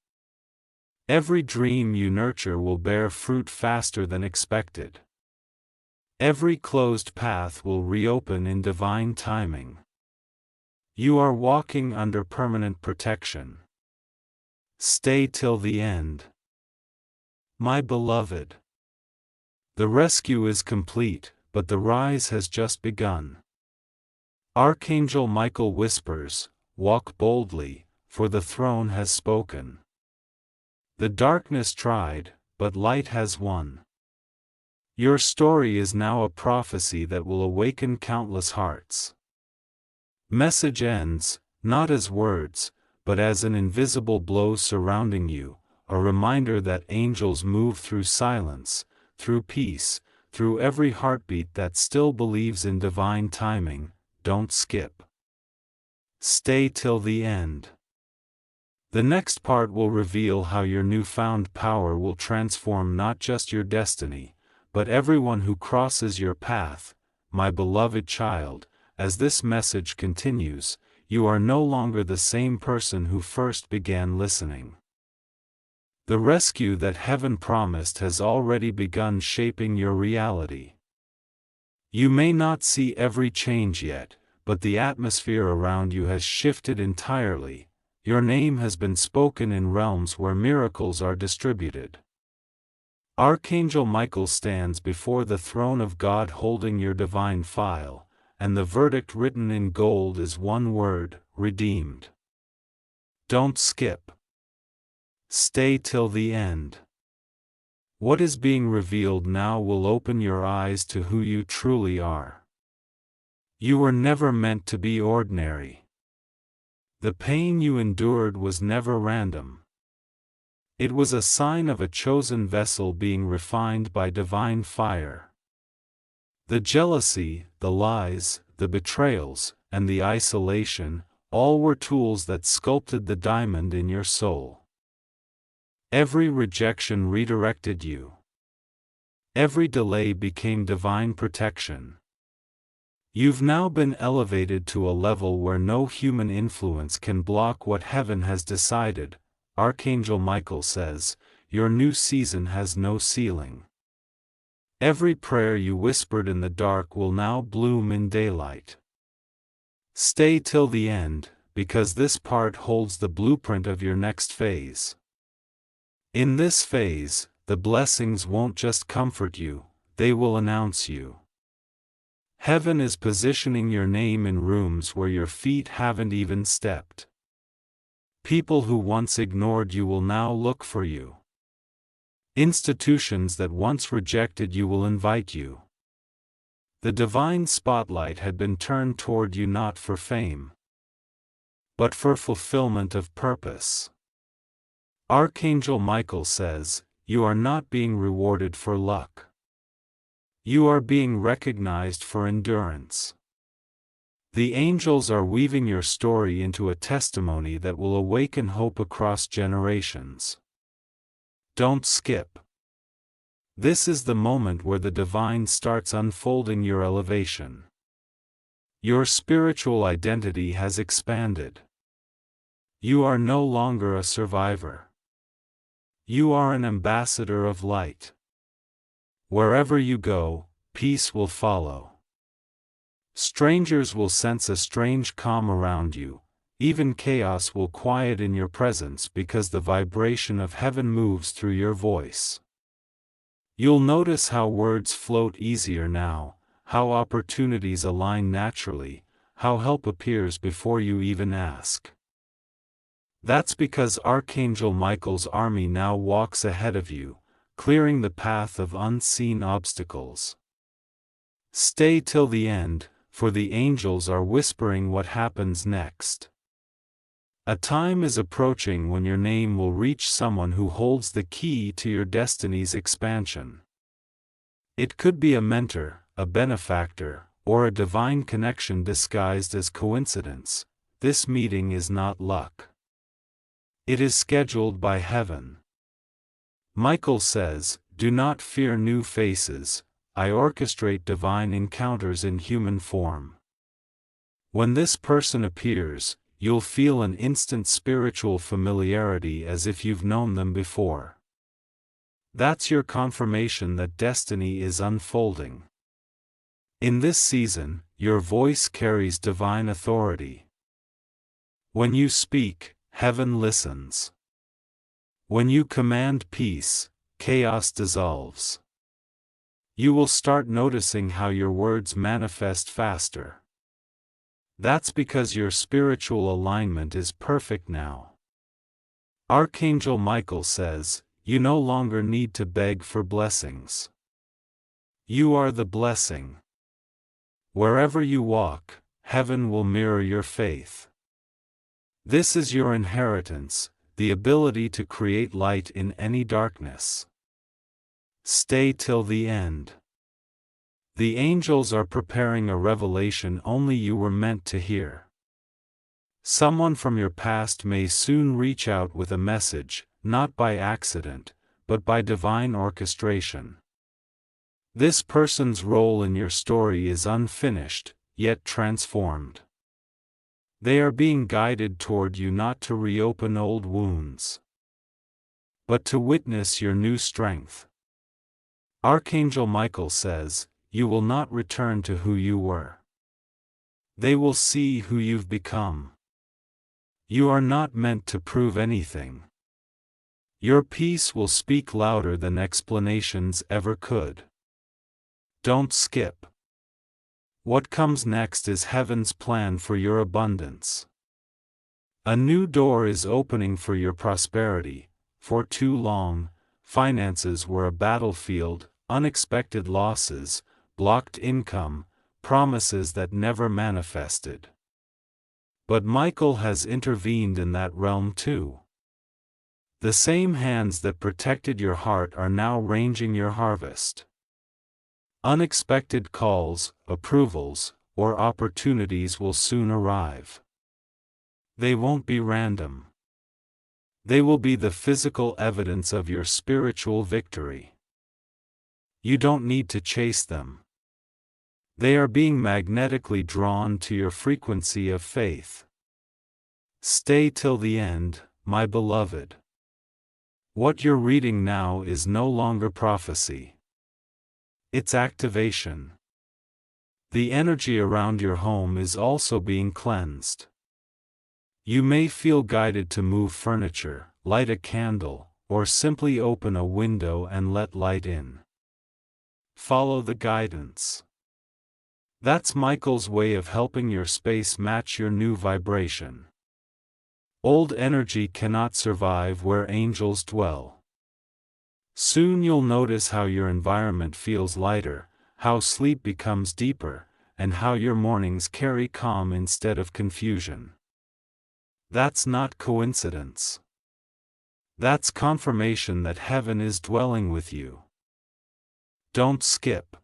Every dream you nurture will bear fruit faster than expected. Every closed path will reopen in divine timing. You are walking under permanent protection. Stay till the end. My beloved. The rescue is complete, but the rise has just begun. Archangel Michael whispers, walk boldly, for the throne has spoken. The darkness tried, but light has won. Your story is now a prophecy that will awaken countless hearts. Message ends, not as words, but as an invisible blow surrounding you, a reminder that angels move through silence, through peace, through every heartbeat that still believes in divine timing. Don't skip. Stay till the end. The next part will reveal how your newfound power will transform not just your destiny, but everyone who crosses your path. My beloved child, as this message continues, you are no longer the same person who first began listening. The rescue that heaven promised has already begun shaping your reality. You may not see every change yet, but the atmosphere around you has shifted entirely. Your name has been spoken in realms where miracles are distributed. Archangel Michael stands before the throne of God holding your divine file, and the verdict written in gold is one word: redeemed. Don't skip. Stay till the end. What is being revealed now will open your eyes to who you truly are. You were never meant to be ordinary. The pain you endured was never random. It was a sign of a chosen vessel being refined by divine fire. The jealousy, the lies, the betrayals, and the isolation, all were tools that sculpted the diamond in your soul. Every rejection redirected you. Every delay became divine protection. You've now been elevated to a level where no human influence can block what heaven has decided. Archangel Michael says, your new season has no ceiling. Every prayer you whispered in the dark will now bloom in daylight. Stay till the end, because this part holds the blueprint of your next phase. In this phase, the blessings won't just comfort you, they will announce you. Heaven is positioning your name in rooms where your feet haven't even stepped. People who once ignored you will now look for you. Institutions that once rejected you will invite you. The divine spotlight had been turned toward you not for fame, but for fulfillment of purpose. Archangel Michael says, you are not being rewarded for luck. You are being recognized for endurance. The angels are weaving your story into a testimony that will awaken hope across generations. Don't skip. This is the moment where the divine starts unfolding your elevation. Your spiritual identity has expanded. You are no longer a survivor. You are an ambassador of light. Wherever you go, peace will follow. Strangers will sense a strange calm around you. Even chaos will quiet in your presence because the vibration of heaven moves through your voice. You'll notice how words float easier now, how opportunities align naturally, how help appears before you even ask. That's because Archangel Michael's army now walks ahead of you, clearing the path of unseen obstacles. Stay till the end, for the angels are whispering what happens next. A time is approaching when your name will reach someone who holds the key to your destiny's expansion. It could be a mentor, a benefactor, or a divine connection disguised as coincidence. This meeting is not luck. It is scheduled by heaven. Michael says, do not fear new faces, I orchestrate divine encounters in human form. When this person appears, you'll feel an instant spiritual familiarity as if you've known them before. That's your confirmation that destiny is unfolding. In this season, your voice carries divine authority. When you speak, heaven listens. When you command peace, chaos dissolves. You will start noticing how your words manifest faster. That's because your spiritual alignment is perfect now. Archangel Michael says, you no longer need to beg for blessings. You are the blessing. Wherever you walk, heaven will mirror your faith. This is your inheritance, the ability to create light in any darkness. Stay till the end. The angels are preparing a revelation only you were meant to hear. Someone from your past may soon reach out with a message, not by accident, but by divine orchestration. This person's role in your story is unfinished, yet transformed. They are being guided toward you not to reopen old wounds, but to witness your new strength. Archangel Michael says, you will not return to who you were. They will see who you've become. You are not meant to prove anything. Your peace will speak louder than explanations ever could. Don't skip. What comes next is heaven's plan for your abundance. A new door is opening for your prosperity. For too long, finances were a battlefield, unexpected losses, blocked income, promises that never manifested. But Michael has intervened in that realm too. The same hands that protected your heart are now ranging your harvest. Unexpected calls, approvals, or opportunities will soon arrive. They won't be random. They will be the physical evidence of your spiritual victory. You don't need to chase them. They are being magnetically drawn to your frequency of faith. Stay till the end, my beloved. What you're reading now is no longer prophecy. It's activation. The energy around your home is also being cleansed. You may feel guided to move furniture, light a candle, or simply open a window and let light in. Follow the guidance. That's Michael's way of helping your space match your new vibration. Old energy cannot survive where angels dwell. Soon you'll notice how your environment feels lighter, how sleep becomes deeper, and how your mornings carry calm instead of confusion. That's not coincidence. That's confirmation that heaven is dwelling with you. Don't skip.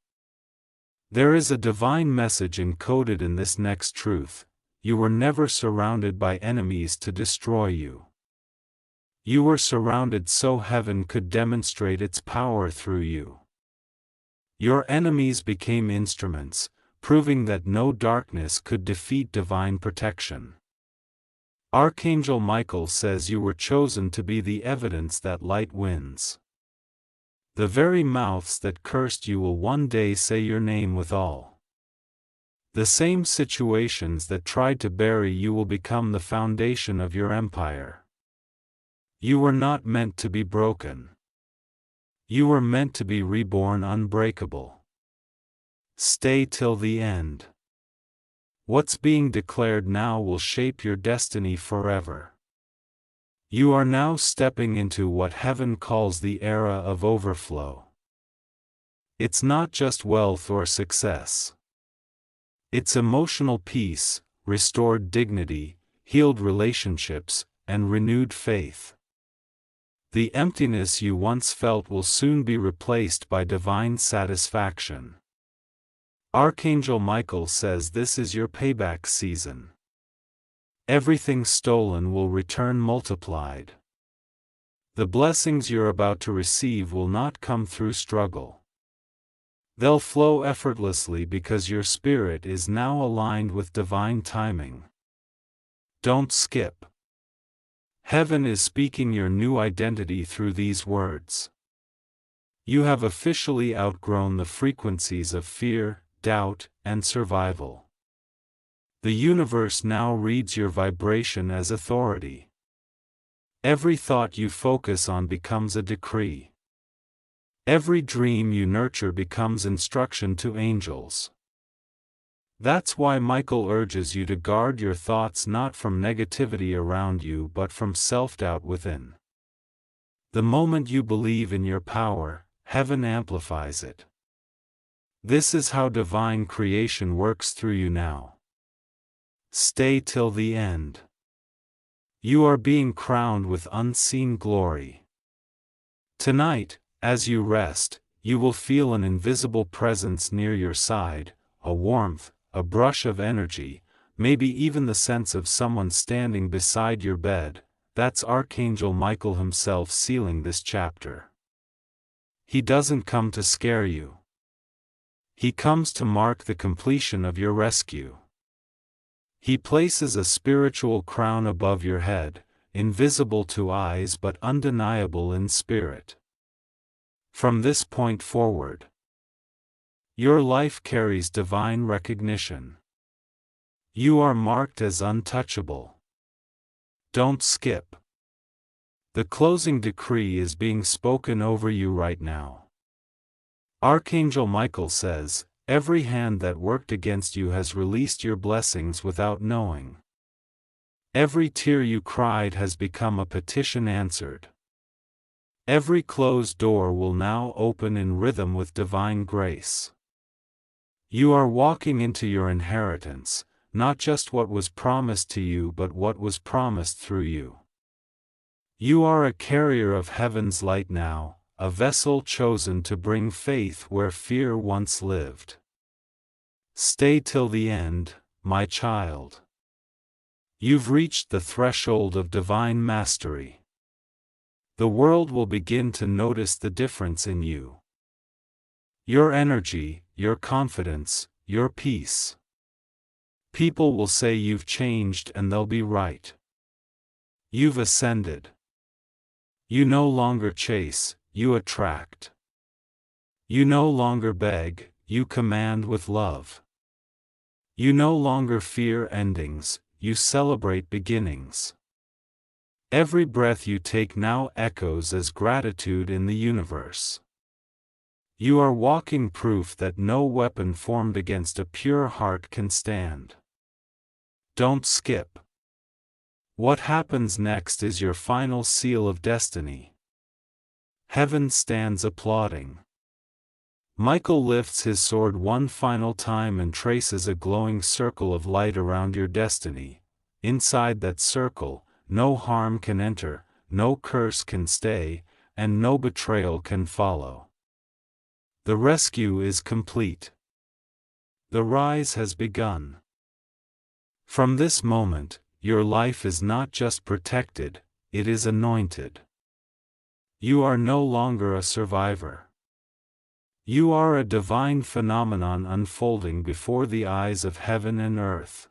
There is a divine message encoded in this next truth. You were never surrounded by enemies to destroy you. You were surrounded so heaven could demonstrate its power through you. Your enemies became instruments, proving that no darkness could defeat divine protection. Archangel Michael says you were chosen to be the evidence that light wins. The very mouths that cursed you will one day say your name with all. The same situations that tried to bury you will become the foundation of your empire. You were not meant to be broken. You were meant to be reborn unbreakable. Stay till the end. What's being declared now will shape your destiny forever. You are now stepping into what heaven calls the era of overflow. It's not just wealth or success. It's emotional peace, restored dignity, healed relationships, and renewed faith. The emptiness you once felt will soon be replaced by divine satisfaction. Archangel Michael says this is your payback season. Everything stolen will return multiplied. The blessings you're about to receive will not come through struggle. They'll flow effortlessly because your spirit is now aligned with divine timing. Don't skip. Heaven is speaking your new identity through these words. You have officially outgrown the frequencies of fear, doubt, and survival. The universe now reads your vibration as authority. Every thought you focus on becomes a decree. Every dream you nurture becomes instruction to angels. That's why Michael urges you to guard your thoughts not from negativity around you but from self-doubt within. The moment you believe in your power, heaven amplifies it. This is how divine creation works through you now. Stay till the end. You are being crowned with unseen glory. Tonight, as you rest, you will feel an invisible presence near your side, a warmth, a brush of energy, maybe even the sense of someone standing beside your bed. That's Archangel Michael himself sealing this chapter. He doesn't come to scare you. He comes to mark the completion of your rescue. He places a spiritual crown above your head, invisible to eyes but undeniable in spirit. From this point forward, your life carries divine recognition. You are marked as untouchable. Don't skip. The closing decree is being spoken over you right now. Archangel Michael says, "Every hand that worked against you has released your blessings without knowing. Every tear you cried has become a petition answered. Every closed door will now open in rhythm with divine grace. You are walking into your inheritance, not just what was promised to you but what was promised through you. You are a carrier of heaven's light now, a vessel chosen to bring faith where fear once lived. Stay till the end, my child. You've reached the threshold of divine mastery. The world will begin to notice the difference in you. Your energy, your confidence, your peace. People will say you've changed and they'll be right. You've ascended. You no longer chase, you attract. You no longer beg, you command with love. You no longer fear endings, you celebrate beginnings. Every breath you take now echoes as gratitude in the universe. You are walking proof that no weapon formed against a pure heart can stand. Don't skip. What happens next is your final seal of destiny. Heaven stands applauding. Michael lifts his sword one final time and traces a glowing circle of light around your destiny. Inside that circle, no harm can enter, no curse can stay, and no betrayal can follow. The rescue is complete. The rise has begun. From this moment, your life is not just protected, it is anointed. You are no longer a survivor. You are a divine phenomenon unfolding before the eyes of heaven and earth.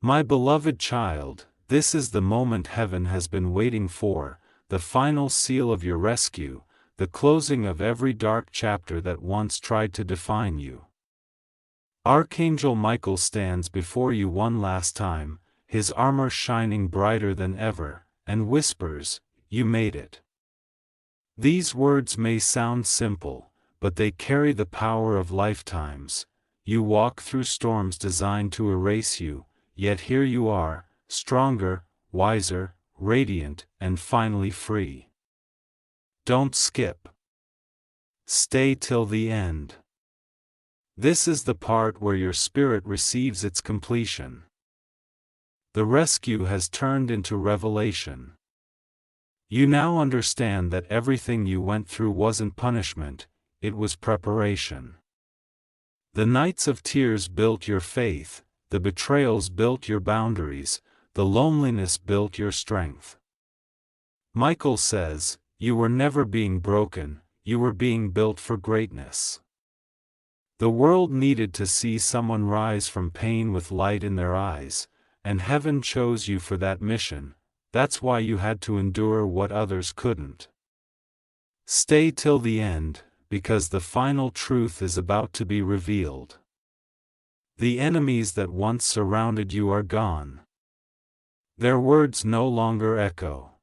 My beloved child, this is the moment heaven has been waiting for, the final seal of your rescue, the closing of every dark chapter that once tried to define you. Archangel Michael stands before you one last time, his armor shining brighter than ever, and whispers, "You made it." These words may sound simple, but they carry the power of lifetimes. You walk through storms designed to erase you, yet here you are, stronger, wiser, radiant, and finally free. Don't skip. Stay till the end. This is the part where your spirit receives its completion. The rescue has turned into revelation. You now understand that everything you went through wasn't punishment, it was preparation. The nights of tears built your faith, the betrayals built your boundaries, the loneliness built your strength. Michael says, you were never being broken, you were being built for greatness. The world needed to see someone rise from pain with light in their eyes, and heaven chose you for that mission. That's why you had to endure what others couldn't. Stay till the end, because the final truth is about to be revealed. The enemies that once surrounded you are gone. Their words no longer echo.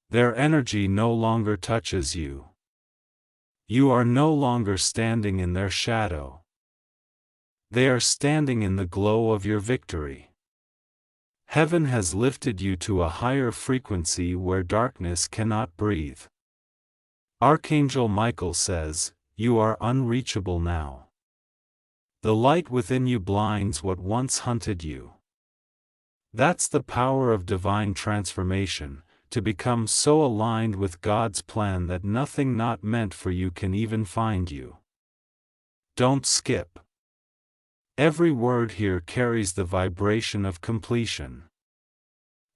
Their energy no longer touches you. You are no longer standing in their shadow. They are standing in the glow of your victory. Heaven has lifted you to a higher frequency where darkness cannot breathe. Archangel Michael says, you are unreachable now. The light within you blinds what once hunted you. That's the power of divine transformation, to become so aligned with God's plan that nothing not meant for you can even find you. Don't skip. Every word here carries the vibration of completion.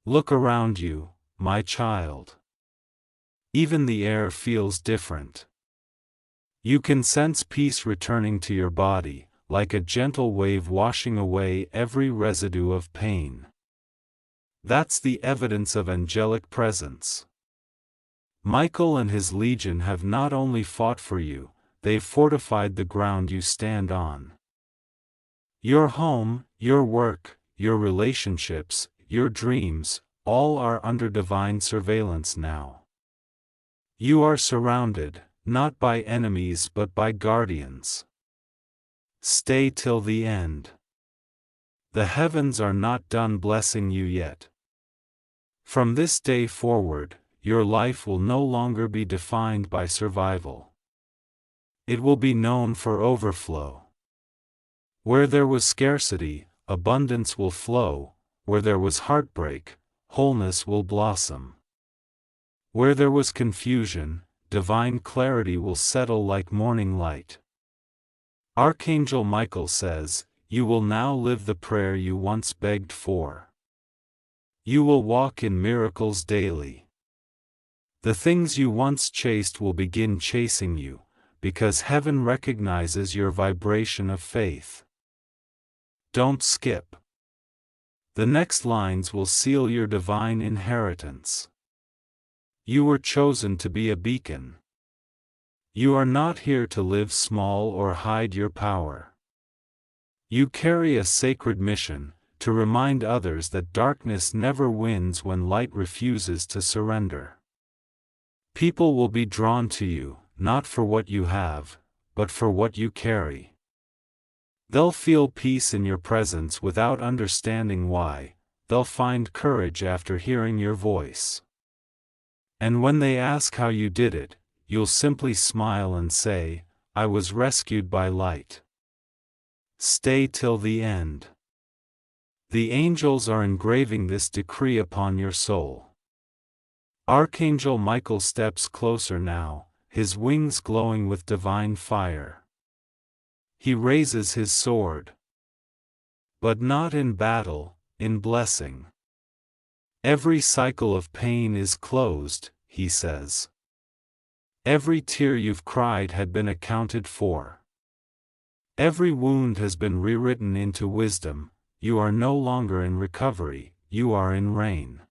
Look around you, my child. Even the air feels different. You can sense peace returning to your body, like a gentle wave washing away every residue of pain. That's the evidence of angelic presence. Michael and his legion have not only fought for you, they've fortified the ground you stand on. Your home, your work, your relationships, your dreams, all are under divine surveillance now. You are surrounded, not by enemies but by guardians. Stay till the end. The heavens are not done blessing you yet. From this day forward, your life will no longer be defined by survival. It will be known for overflow. Where there was scarcity, abundance will flow. Where there was heartbreak, wholeness will blossom. Where there was confusion, divine clarity will settle like morning light. Archangel Michael says, "You will now live the prayer you once begged for. You will walk in miracles daily. The things you once chased will begin chasing you, because heaven recognizes your vibration of faith." Don't skip. The next lines will seal your divine inheritance. You were chosen to be a beacon. You are not here to live small or hide your power. You carry a sacred mission, to remind others that darkness never wins when light refuses to surrender. People will be drawn to you, not for what you have, but for what you carry. They'll feel peace in your presence without understanding why. They'll find courage after hearing your voice. And when they ask how you did it, you'll simply smile and say, "I was rescued by light." Stay till the end. The angels are engraving this decree upon your soul. Archangel Michael steps closer now, his wings glowing with divine fire. He raises his sword. But not in battle, in blessing. Every cycle of pain is closed, he says. Every tear you've cried had been accounted for. Every wound has been rewritten into wisdom. You are no longer in recovery, you are in reign.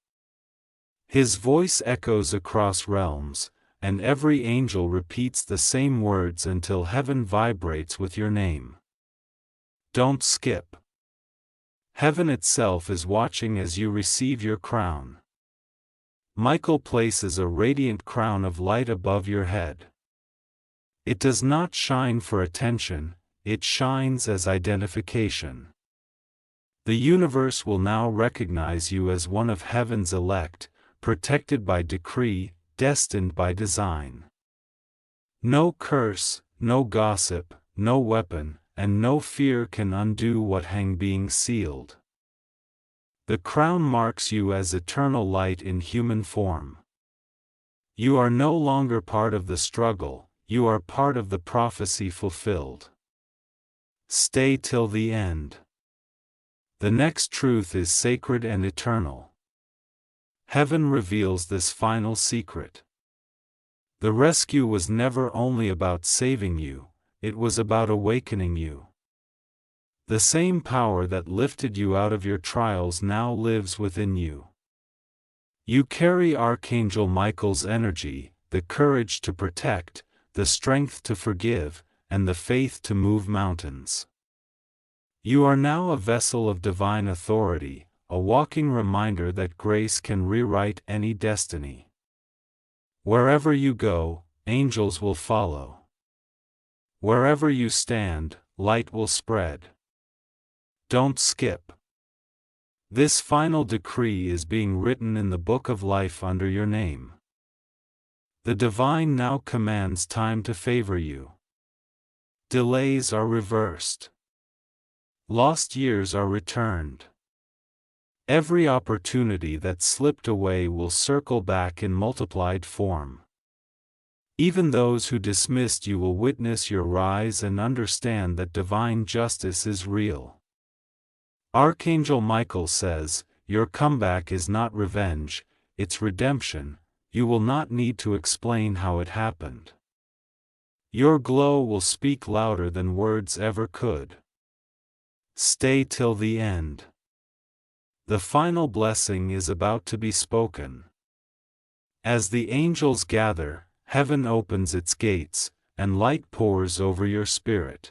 His voice echoes across realms, and every angel repeats the same words until heaven vibrates with your name. Don't skip. Heaven itself is watching as you receive your crown. Michael places a radiant crown of light above your head. It does not shine for attention, it shines as identification. The universe will now recognize you as one of heaven's elect, protected by decree, destined by design. No curse, no gossip, no weapon, and no fear can undo what hang being sealed. The crown marks you as eternal light in human form. You are no longer part of the struggle, you are part of the prophecy fulfilled. Stay till the end. The next truth is sacred and eternal. Heaven reveals this final secret. The rescue was never only about saving you, it was about awakening you. The same power that lifted you out of your trials now lives within you. You carry Archangel Michael's energy, the courage to protect, the strength to forgive, and the faith to move mountains. You are now a vessel of divine authority, a walking reminder that grace can rewrite any destiny. Wherever you go, angels will follow. Wherever you stand, light will spread. Don't skip. This final decree is being written in the book of life under your name. The divine now commands time to favor you. Delays are reversed. Lost years are returned. Every opportunity that slipped away will circle back in multiplied form. Even those who dismissed you will witness your rise and understand that divine justice is real. Archangel Michael says, "Your comeback is not revenge, it's redemption. You will not need to explain how it happened. Your glow will speak louder than words ever could. Stay till the end. The final blessing is about to be spoken. As the angels gather, heaven opens its gates, and light pours over your spirit.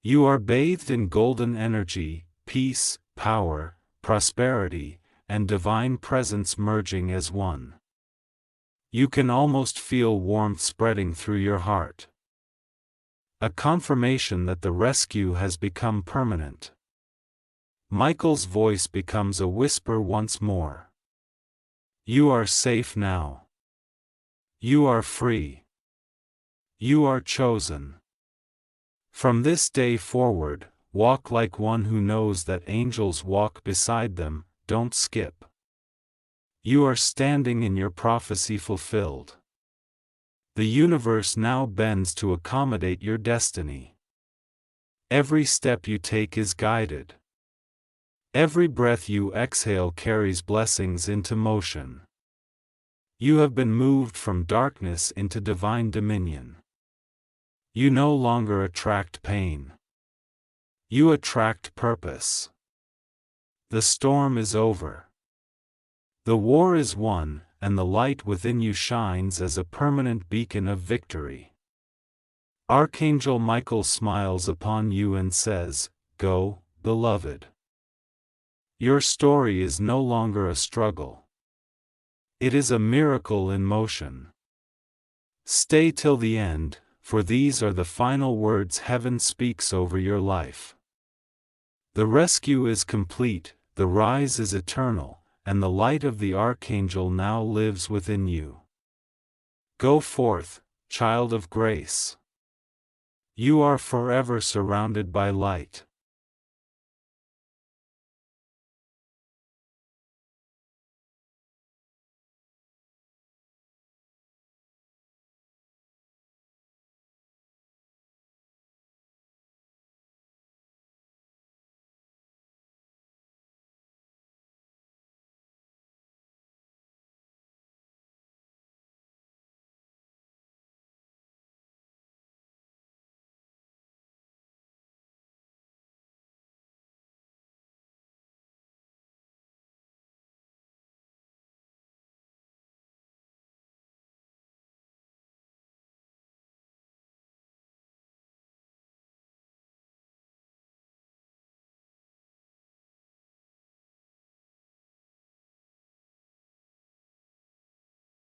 You are bathed in golden energy, peace, power, prosperity, and divine presence merging as one. You can almost feel warmth spreading through your heart. A confirmation that the rescue has become permanent. Michael's voice becomes a whisper once more. You are safe now. You are free. You are chosen. From this day forward, walk like one who knows that angels walk beside them, don't skip. You are standing in your prophecy fulfilled. The universe now bends to accommodate your destiny. Every step you take is guided. Every breath you exhale carries blessings into motion. You have been moved from darkness into divine dominion. You no longer attract pain. You attract purpose. The storm is over. The war is won, and the light within you shines as a permanent beacon of victory. Archangel Michael smiles upon you and says, "Go, beloved." Your story is no longer a struggle. It is a miracle in motion. Stay till the end, for these are the final words heaven speaks over your life. The rescue is complete, the rise is eternal, and the light of the Archangel now lives within you. Go forth, child of grace. You are forever surrounded by light.